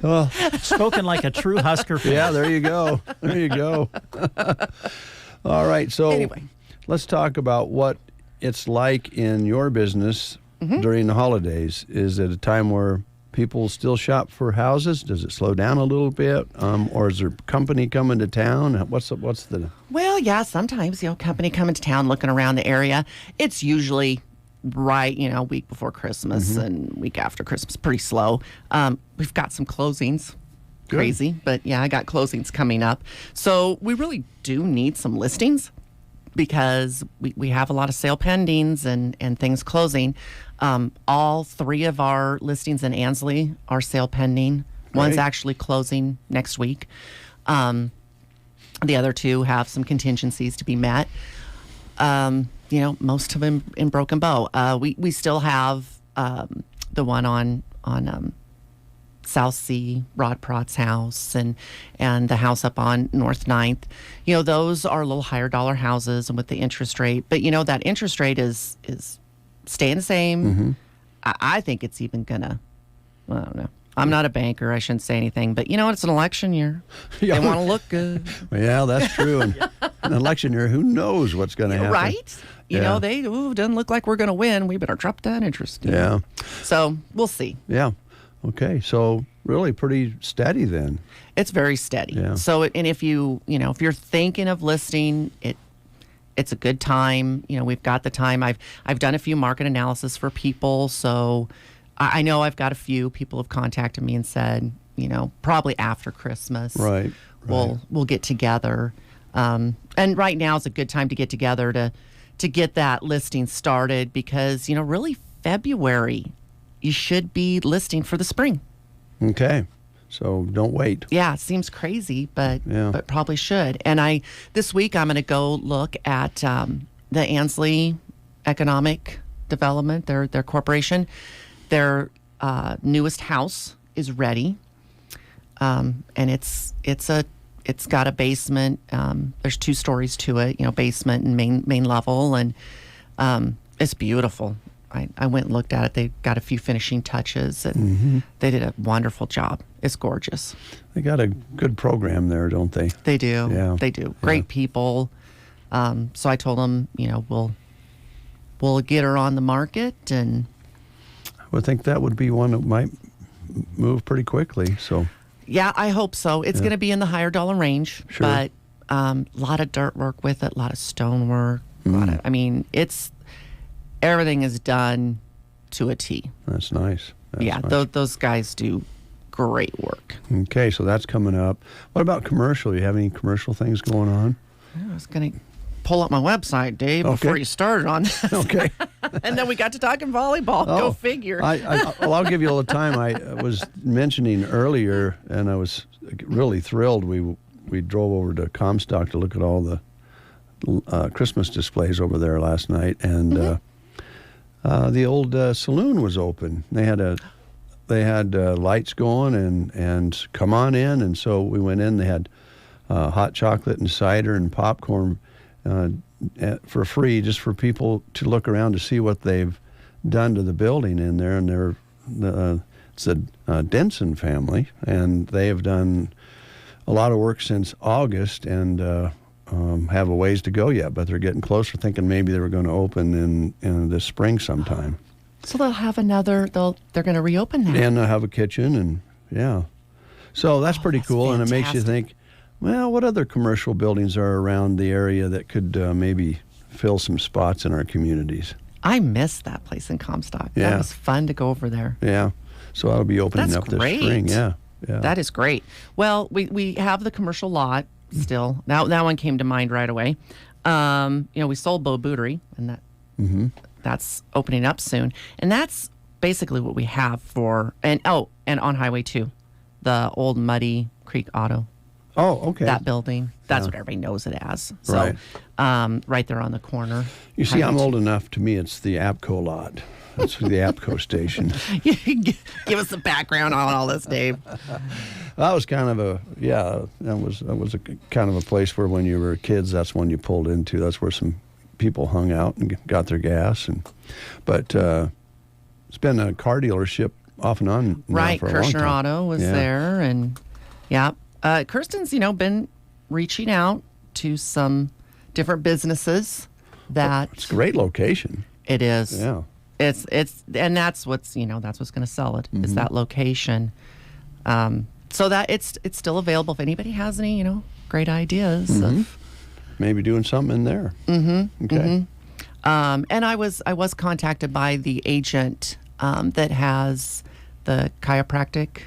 Well, spoken like a true Husker fan. Yeah, there you go. All right. So anyway, let's talk about what it's like in your business during the holidays. Is it a time where people still shop for houses? Does it slow down a little bit? Or is there company coming to town? What's the... Well, yeah, sometimes, company coming to town, looking around the area. It's usually, right, week before Christmas and week after Christmas, pretty slow. We've got some closings. Good. Crazy, but yeah, I got closings coming up. So we really do need some listings because we have a lot of sale pendings and things closing. All 3 of our listings in Ansley are sale pending. Great. One's actually closing next week. The other 2 have some contingencies to be met. Most of them in Broken Bow. We still have the one on South Sea, Rod Prott's house, and the house up on North 9th. Those are a little higher dollar houses, and with the interest rate. But that interest rate is staying the same. I think it's even gonna. I don't know. I'm not a banker. I shouldn't say anything. But it's an election year. They want to look good. Yeah, that's true. And an election year, who knows what's going to happen? Right? Doesn't look like we're going to win. We better drop that interest. Yeah. So we'll see. Yeah. Okay. So really pretty steady then. It's very steady. Yeah. So and if if you're thinking of listing, it's a good time. We've got the time. I've done a few market analysis for people, so I know I've got a few people have contacted me and said, probably after Christmas, right. We'll get together. And right now is a good time to get together to get that listing started because really February you should be listing for the spring. Okay. So don't wait. Yeah, it seems crazy, but probably should. And this week I'm going to go look at the Ansley Economic Development, their corporation. Their newest house is ready, and it's got a basement. There's 2 stories to it, basement and main level, and it's beautiful. I went and looked at it. They got a few finishing touches, and they did a wonderful job. It's gorgeous. They got a good program there, don't they? They do. Yeah. They do. Great people. So I told them, we'll get her on the market, and I would think that would be one that might move pretty quickly. So yeah, I hope so. It's going to be in the higher dollar range, sure. But a lot of dirt work with it, a lot of stone work. Everything is done to a T. That's nice. Nice. Those guys do great work. Okay, so that's coming up. What about commercial? You have any commercial things going on? I was going to pull up my website, Dave, before you started on this. Okay. And then we got to talking volleyball. Go figure. I'll give you all the time. I was mentioning earlier, and I was really thrilled. We drove over to Comstock to look at all the Christmas displays over there last night, and the old saloon was open. They had lights going and come on in, and so we went in. They had hot chocolate and cider and popcorn for free, just for people to look around to see what they've done to the building in there. And it's the Denson family, and they have done a lot of work since August, and have a ways to go yet, but they're getting closer, thinking maybe they were going to open in this spring sometime. So they'll have another, they're going to reopen that. And they'll have a kitchen, and yeah. So that's pretty cool, fantastic. And it makes you think, well, what other commercial buildings are around the area that could maybe fill some spots in our communities? I missed that place in Comstock. Yeah. That was fun to go over there. Yeah. So that'll be opening up this spring. Yeah. That is great. Well, we have the commercial lot still. Now that one came to mind right away. We sold Beau Bootery, and that's opening up soon. And that's basically what we have for, and on Highway 2, the old Muddy Creek Auto. Oh, okay. That building. That's what everybody knows it as. So, right there on the corner. You see, I'm old enough. To me, it's the APCO lot. That's the APCO station. Give us the background on all this, Dave. That was kind of that was a kind of a place where when you were kids, that's when you pulled into. That's where some people hung out and got their gas. But it's been a car dealership off and on now right, for a long Kirshner time. Auto was there, and Kirsten's been reaching out to some different businesses that it's a great location. It is. Yeah. It's and that's what's that's what's going to sell it is that location. So that it's still available if anybody has any great ideas of maybe doing something in there. Okay. And I was contacted by the agent that has the chiropractic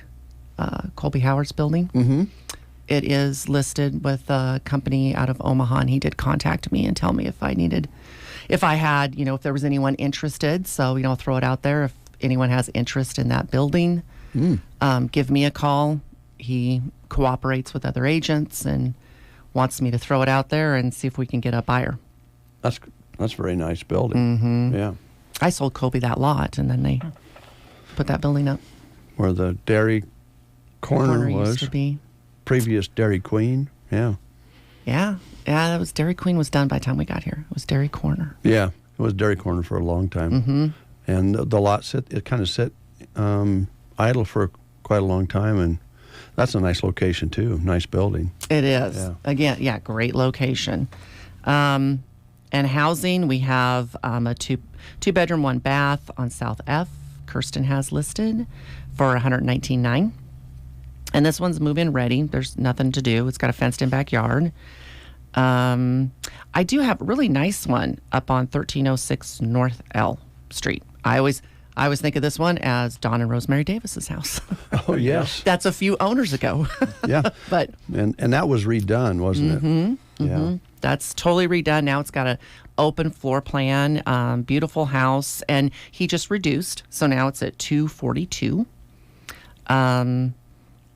Colby Howard's building. Mm-hmm. It is listed with a company out of Omaha, and he did contact me and tell me if if there was anyone interested. So, I'll throw it out there. If anyone has interest in that building, give me a call. He cooperates with other agents and wants me to throw it out there and see if we can get a buyer. That's a very nice building. Mm-hmm. Yeah. I sold Colby that lot, and then they put that building up. Where the Dairy Corner was. Used to be. Previous Dairy Queen. Yeah. Yeah. Yeah, that was Dairy Queen was done by the time we got here. It was Dairy Corner. Yeah, it was Dairy Corner for a long time. Mm-hmm. And the lot kind of sit idle for quite a long time, and that's a nice location too. Nice building. It is. Yeah. Again, great location. And housing, we have a two-bedroom, 1 bath on South F. Kirsten has listed for $119,900. And this one's move-in ready. There's nothing to do. It's got a fenced-in backyard. I do have a really nice one up on 1306 North L Street. I always think of this one as Don and Rosemary Davis's house. Oh, yes. That's a few owners ago. Yeah. But and that was redone, wasn't it? Mm-hmm. Yeah. That's totally redone. Now it's got an open floor plan, beautiful house, and he just reduced. So now it's at $242.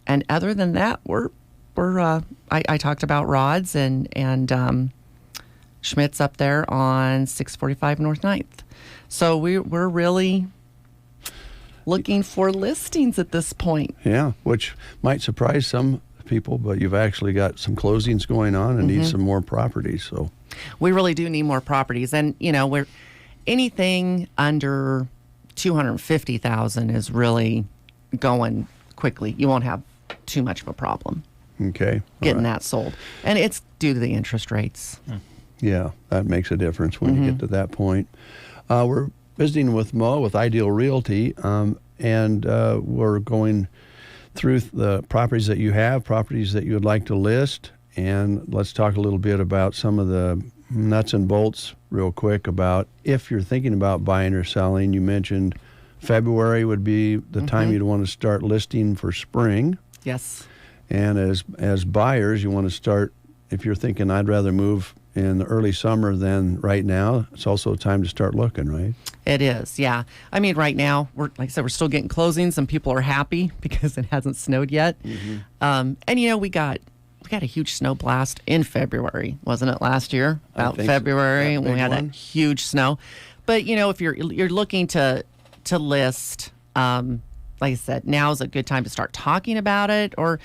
And other than that, I talked about Rod's and Schmidt's up there on 645 North 9th. So we're really looking for listings at this point. Yeah, which might surprise some people, but you've actually got some closings going on and need some more properties. So we really do need more properties, and we're anything under $250,000 is really going quickly. You won't have too much of a problem. Okay. Getting that sold. And it's due to the interest rates. Yeah, that makes a difference when you get to that point. We're visiting with Mo with Ideal Realty, and we're going through the properties that you have, properties that you would like to list, and let's talk a little bit about some of the nuts and bolts real quick about if you're thinking about buying or selling. You mentioned February would be the time you'd want to start listing for spring. Yes. And as buyers, you want to start, if you're thinking I'd rather move in the early summer than right now, it's also time to start looking, right? It is, yeah. I mean, right now, like I said, we're still getting closings. Some people are happy because it hasn't snowed yet. And we got a huge snow blast in February, wasn't it, last year? About February, when we had that huge snow. But if you're looking to list, like I said, now's a good time to start talking about it, or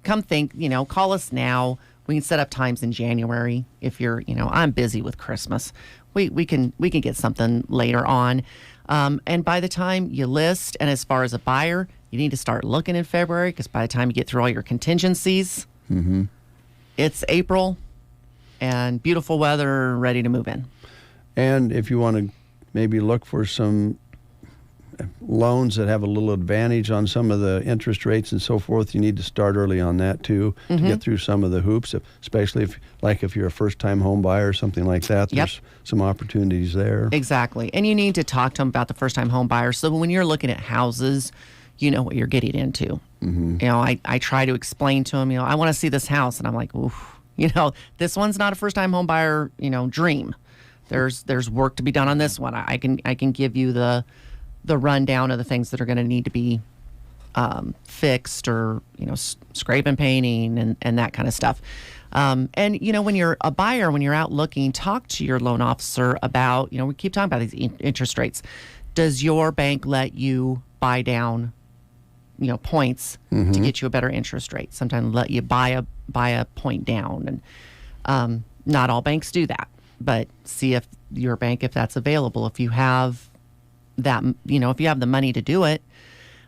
call us now. We can set up times in January if you're, I'm busy with Christmas. We can get something later on. And by the time you list, and as far as a buyer, you need to start looking in February, because by the time you get through all your contingencies, it's April and beautiful weather, ready to move in. And if you want to maybe look for some loans that have a little advantage on some of the interest rates and so forth, you need to start early on that too, to get through some of the hoops, especially if you're a first-time home buyer or something like that. There's some opportunities there. Exactly. And you need to talk to them about the first-time home buyer, so when you're looking at houses, you know what you're getting into. I try to explain to them, I want to see this house, and I'm like, oof, this one's not a first-time home buyer, dream. There's work to be done on this one. I can give you the rundown of the things that are going to need to be fixed, or scrape and painting and that kind of stuff. And when you're a buyer, when you're out looking, talk to your loan officer about, we keep talking about these interest rates. Does your bank let you buy down points to get you a better interest rate? Sometimes let you buy a point down, and not all banks do that. But see if your bank, if that's available, if you have that, if you have the money to do it.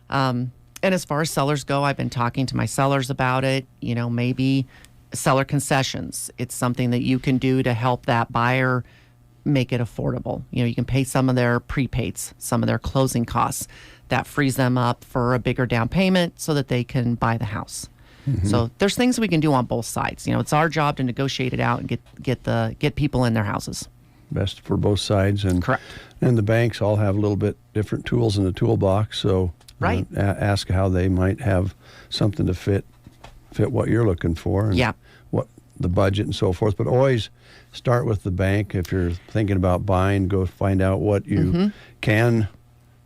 And as far as sellers go, I've been talking to my sellers about it. Maybe seller concessions. It's something that you can do to help that buyer make it affordable. You can pay some of their prepaids, some of their closing costs. That frees them up for a bigger down payment so that they can buy the house. So there's things we can do on both sides. It's our job to negotiate it out and get people in their houses. best for both sides. And correct. And the banks all have a little bit different tools in the toolbox. So right. Ask how they might have something to fit what you're looking for. And yeah. What the budget and so forth. But always start with the bank. If you're thinking about buying, go find out what you can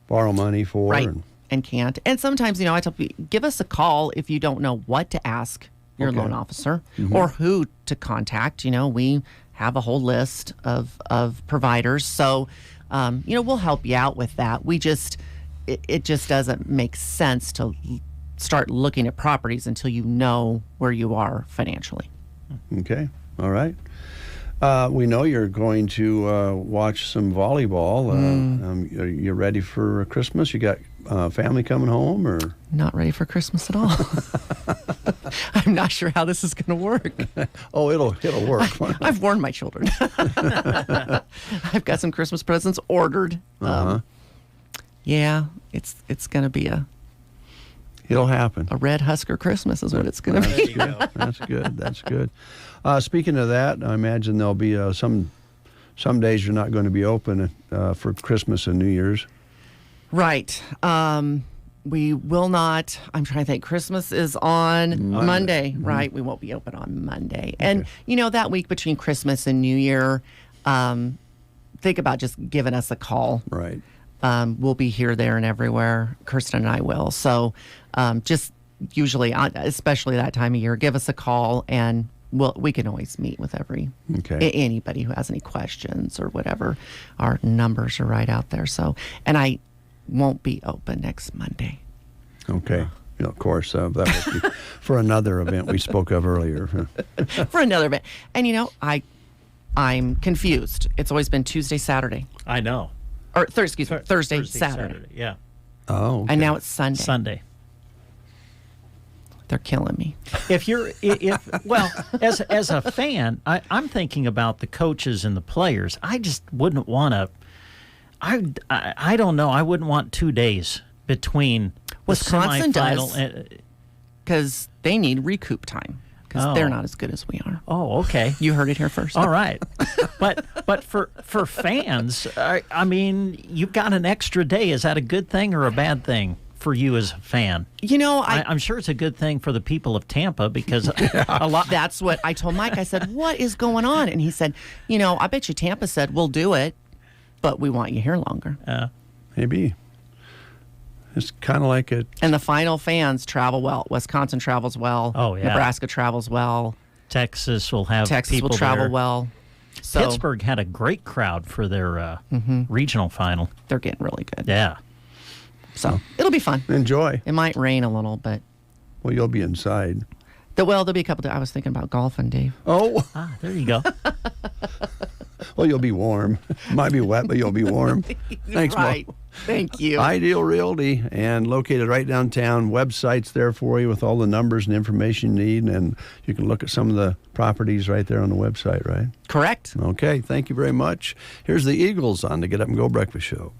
borrow money for. Right. And can't. And sometimes, I tell people, give us a call if you don't know what to ask your loan officer or who to contact. We have a whole list of providers. So, we'll help you out with that. It just doesn't make sense to start looking at properties until you know where you are financially. Okay. All right. We know you're going to watch some volleyball. Are you ready for Christmas? You got family coming home, or not ready for Christmas at all? I'm not sure how this is going to work. Oh, it'll work. I've warned my children. I've got some Christmas presents ordered. Yeah, it's going to be it'll happen. A red Husker Christmas is what it's going to be. That's good. That's good. Speaking of that, I imagine there'll be some days you're not going to be open for Christmas and New Year's. Right. We will not. I'm trying to think. Christmas is on Monday. Right. We won't be open on Monday. Okay. And, that week between Christmas and New Year, think about just giving us a call. Right. We'll be here, there, and everywhere. Kirsten and I will. So just usually, especially that time of year, give us a call, and we can always meet with anybody who has any questions or whatever. Our numbers are right out there. So, and I won't be open next Monday. Okay. Of course, that was for another event we spoke of earlier. For another event. And, I'm confused. It's always been Tuesday, Saturday. I know. Or Thursday, Saturday. Yeah. Oh. Okay. And now it's Sunday. Sunday. They're killing me. If as a fan, I'm thinking about the coaches and the players. I just wouldn't want to. I don't know. I wouldn't want 2 days between Wisconsin the semifinal does, because they need recoup time. Because they're not as good as we are. Oh, okay. You heard it here first. All right. But for fans, I mean, you've got an extra day. Is that a good thing or a bad thing for you as a fan? I'm sure it's a good thing for the people of Tampa because a lot. That's what I told Mike. I said, "What is going on?" And he said, I bet you Tampa said we'll do it, but we want you here longer." Maybe. It's kind of like it. And the final fans travel well. Wisconsin travels well. Oh, yeah. Nebraska travels well. Texas will have people travel there. Well. So, Pittsburgh had a great crowd for their regional final. They're getting really good. Yeah. So it'll be fun. Enjoy. It might rain a little, but. Well, you'll be inside. There'll be a couple. I was thinking about golfing, Dave. Oh. There you go. Well, you'll be warm. Might be wet, but you'll be warm. Thanks, right. Mo. Thank you. Ideal Realty, and located right downtown. Websites there for you with all the numbers and information you need, and you can look at some of the properties right there on the website, right? Correct. Okay, thank you very much. Here's the Eagles on the Get Up and Go Breakfast Show.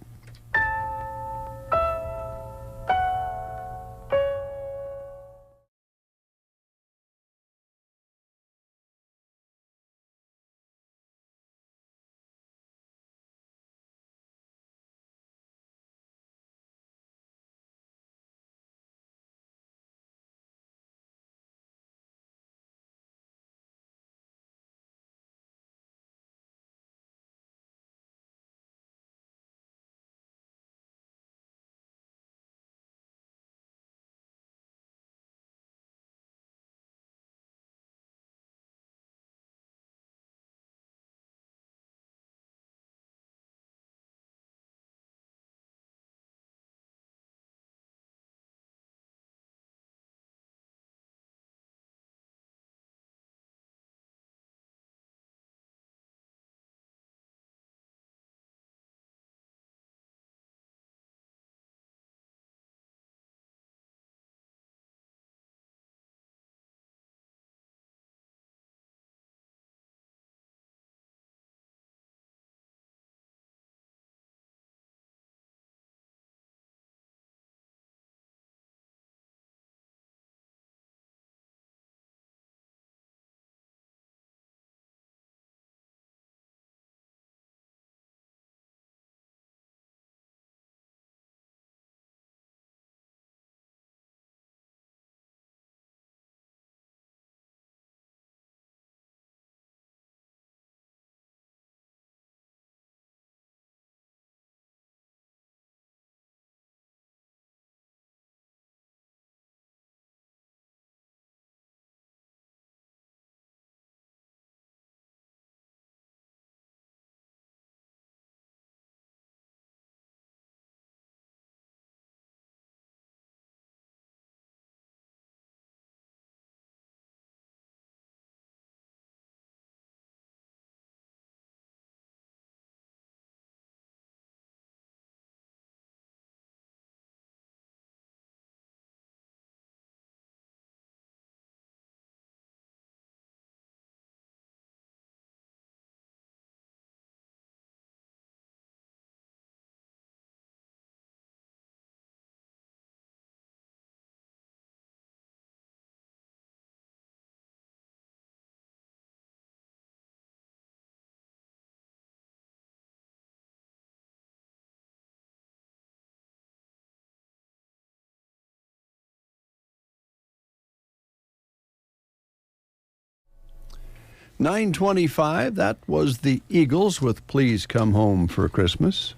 9:25, that was the Eagles with Please Come Home for Christmas.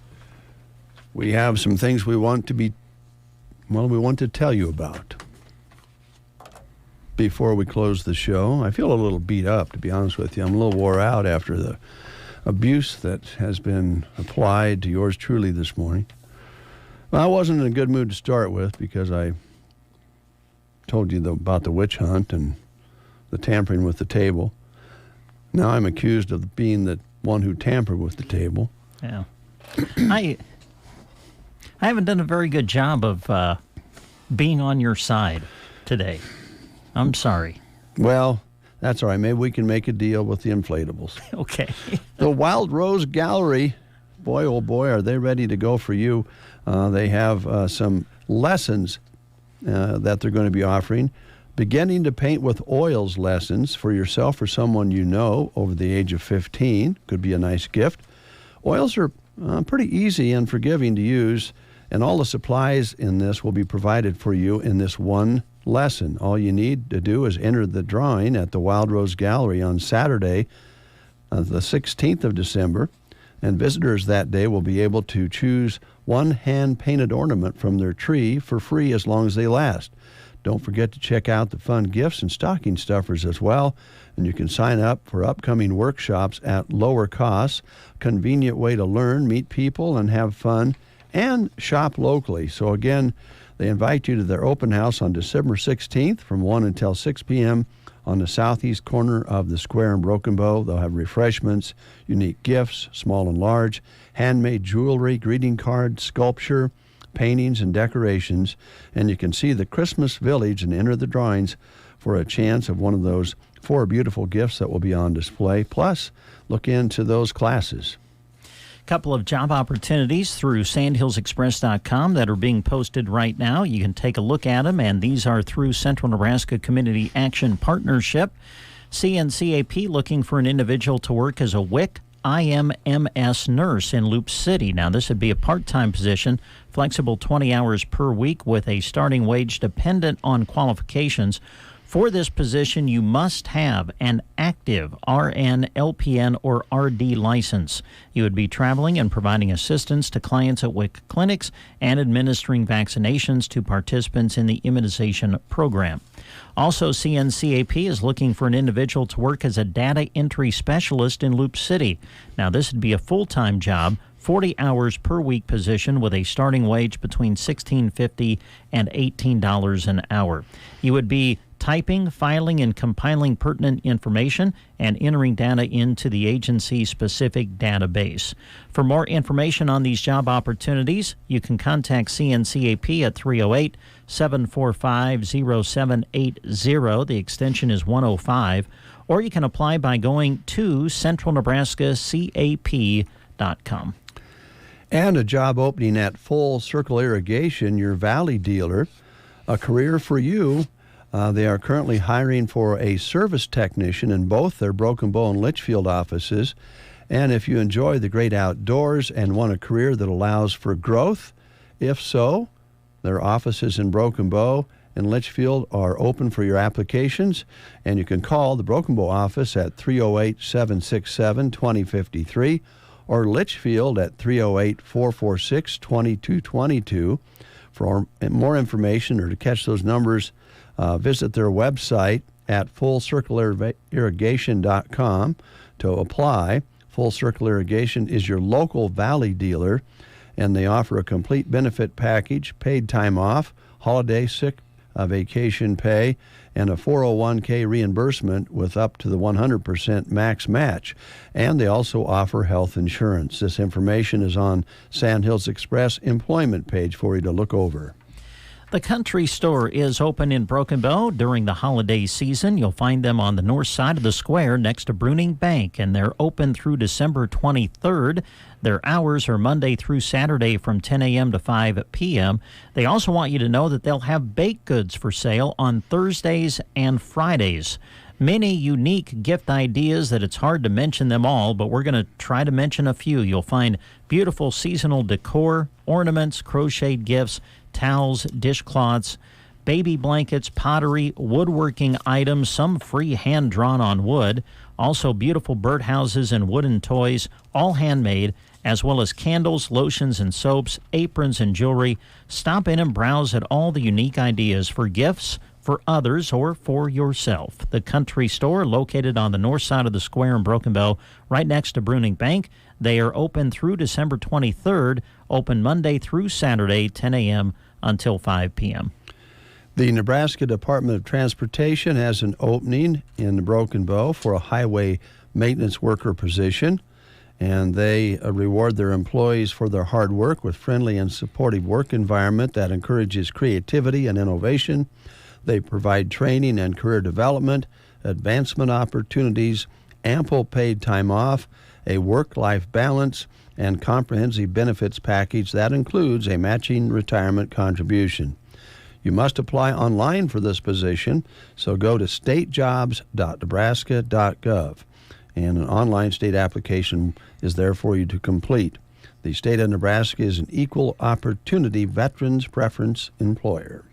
We have some things we want to tell you about before we close the show. I feel a little beat up, to be honest with you. I'm a little wore out after the abuse that has been applied to yours truly this morning. Well, I wasn't in a good mood to start with because I told you about the witch hunt and the tampering with the table. Now I'm accused of being the one who tampered with the table. Yeah. I haven't done a very good job of being on your side today. I'm sorry. Well, that's all right. Maybe we can make a deal with the inflatables. Okay. The Wild Rose Gallery, boy, oh boy, are they ready to go for you. They have some lessons that they're going to be offering. Beginning to paint with oils lessons for yourself or someone you know over the age of 15. Could be a nice gift. Oils are pretty easy and forgiving to use, and all the supplies in this will be provided for you in this one lesson. All you need to do is enter the drawing at the Wild Rose Gallery on Saturday, the 16th of December, and visitors that day will be able to choose one hand-painted ornament from their tree for free as long as they last. Don't forget to check out the fun gifts and stocking stuffers as well, and you can sign up for upcoming workshops at lower costs. Convenient way to learn, meet people, and have fun, and shop locally. So again, they invite you to their open house on December 16th from 1 until 6 p.m. on the southeast corner of the square in Broken Bow. They'll have refreshments, unique gifts, small and large, handmade jewelry, greeting cards, sculpture, paintings, and decorations. And you can see the Christmas Village and enter the drawings for a chance of one of those 4 beautiful gifts that will be on display. Plus, look into those classes. Couple of job opportunities through sandhillsexpress.com that are being posted right now. You can take a look at them, and these are through Central Nebraska Community Action Partnership. CNCAP looking for an individual to work as a WIC IMMS nurse in Loop City. Now, this would be a part-time position, flexible 20 hours per week with a starting wage dependent on qualifications. For this position, you must have an active RN, LPN, or RD license. You would be traveling and providing assistance to clients at WIC clinics and administering vaccinations to participants in the immunization program. Also, CNCAP is looking for an individual to work as a data entry specialist in Loop City. Now, this would be a full-time job, 40 hours per week position with a starting wage between $16.50 and $18 an hour. You would be typing, filing, and compiling pertinent information and entering data into the agency's specific database. For more information on these job opportunities, you can contact CNCAP at 308-745-0780. The extension is 105. Or you can apply by going to centralnebraskacap.com. And a job opening at Full Circle Irrigation, your Valley dealer. A career for you. They are currently hiring for a service technician in both their Broken Bow and Litchfield offices. And if you enjoy the great outdoors and want a career that allows for growth, if so, their offices in Broken Bow and Litchfield are open for your applications. And you can call the Broken Bow office at 308-767-2053 or Litchfield at 308-446-2222. For more information or to catch those numbers, visit their website at fullcircleirrigation.com to apply. Full Circle Irrigation is your local Valley dealer, and they offer a complete benefit package, paid time off, holiday, sick, vacation pay, and a 401k reimbursement with up to the 100% max match. And they also offer health insurance. This information is on Sandhills Express employment page for you to look over. The Country Store is open in Broken Bow during the holiday season. You'll find them on the north side of the square next to Bruning Bank, and they're open through December 23rd. Their hours are Monday through Saturday from 10 a.m. to 5 p.m. They also want you to know that they'll have baked goods for sale on Thursdays and Fridays. Many unique gift ideas that it's hard to mention them all, but we're going to try to mention a few. You'll find beautiful seasonal decor, ornaments, crocheted gifts, towels, dishcloths, baby blankets, pottery, woodworking items, some free hand-drawn on wood, also beautiful birdhouses and wooden toys, all handmade, as well as candles, lotions, and soaps, aprons, and jewelry. Stop in and browse at all the unique ideas for gifts, for others, or for yourself. The Country Store, located on the north side of the square in Broken Bow, right next to Bruning Bank. They are open through December 23rd, open Monday through Saturday, 10 a.m. until 5 p.m. The Nebraska Department of Transportation has an opening in Broken Bow for a highway maintenance worker position, and they reward their employees for their hard work with friendly and supportive work environment that encourages creativity and innovation. They provide training and career development, advancement opportunities, ample paid time off, a work-life balance, and comprehensive benefits package that includes a matching retirement contribution. You must apply online for this position, so go to statejobs.nebraska.gov, and an online state application is there for you to complete. The state of Nebraska is an equal opportunity veterans preference employer.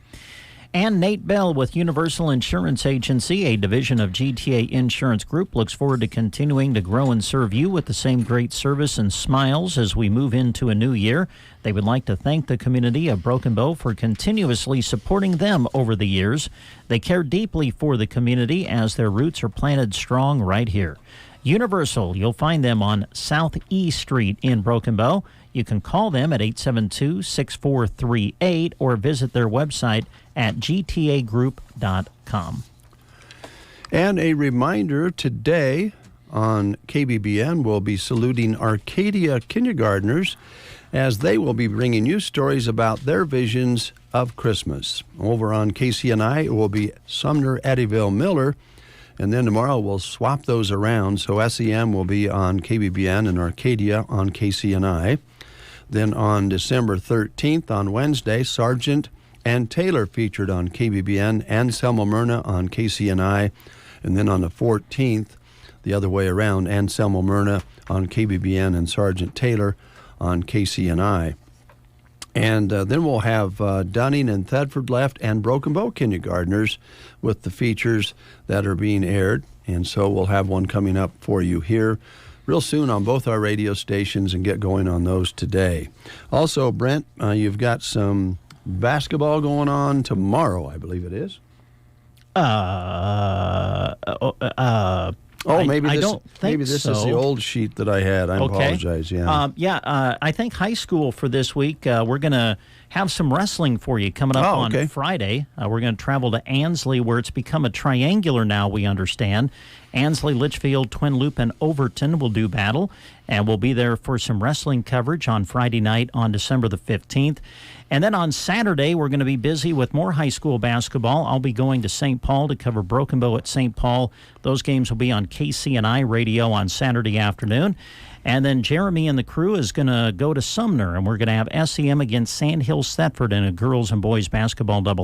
And Nate Bell with Universal Insurance Agency, a division of GTA Insurance Group, looks forward to continuing to grow and serve you with the same great service and smiles as we move into a new year. They would like to thank the community of Broken Bow for continuously supporting them over the years. They care deeply for the community as their roots are planted strong right here. Universal, you'll find them on Southeast Street in Broken Bow. You can call them at 872-6438 or visit their website at gtagroup.com. And a reminder, today on KBBN, we'll be saluting Arcadia kindergartners as they will be bringing you stories about their visions of Christmas. Over on KCNI, it will be Sumner, Eddyville, Miller. And then tomorrow we'll swap those around. So SEM will be on KBBN and Arcadia on KCNI. Then on December 13th, on Wednesday, Sargent and Taylor featured on KBBN and Selma Myrna on KCNI. And then on the 14th, the other way around, and Selma Myrna on KBBN and Sargent Taylor on KCNI. And then we'll have Dunning and Thedford left and Broken Bow kindergartners with the features that are being aired. And so we'll have one coming up for you here real soon on both our radio stations and get going on those today. Also, Brent, you've got some basketball going on tomorrow, I believe it is. Maybe this is the old sheet that I had. I apologize. Yeah. I think high school for this week. We're going to have some wrestling for you coming up on Friday. We're going to travel to Ansley, where it's become a triangular now, we understand. Ansley, Litchfield, Twin Loop, and Overton will do battle, and we'll be there for some wrestling coverage on Friday night on December the 15th. And then on Saturday, we're going to be busy with more high school basketball. I'll be going to St. Paul to cover Broken Bow at St. Paul. Those games will be on KCNI radio on Saturday afternoon. And then Jeremy and the crew is going to go to Sumner, and we're going to have SEM against Sandhill Thetford in a girls and boys basketball double.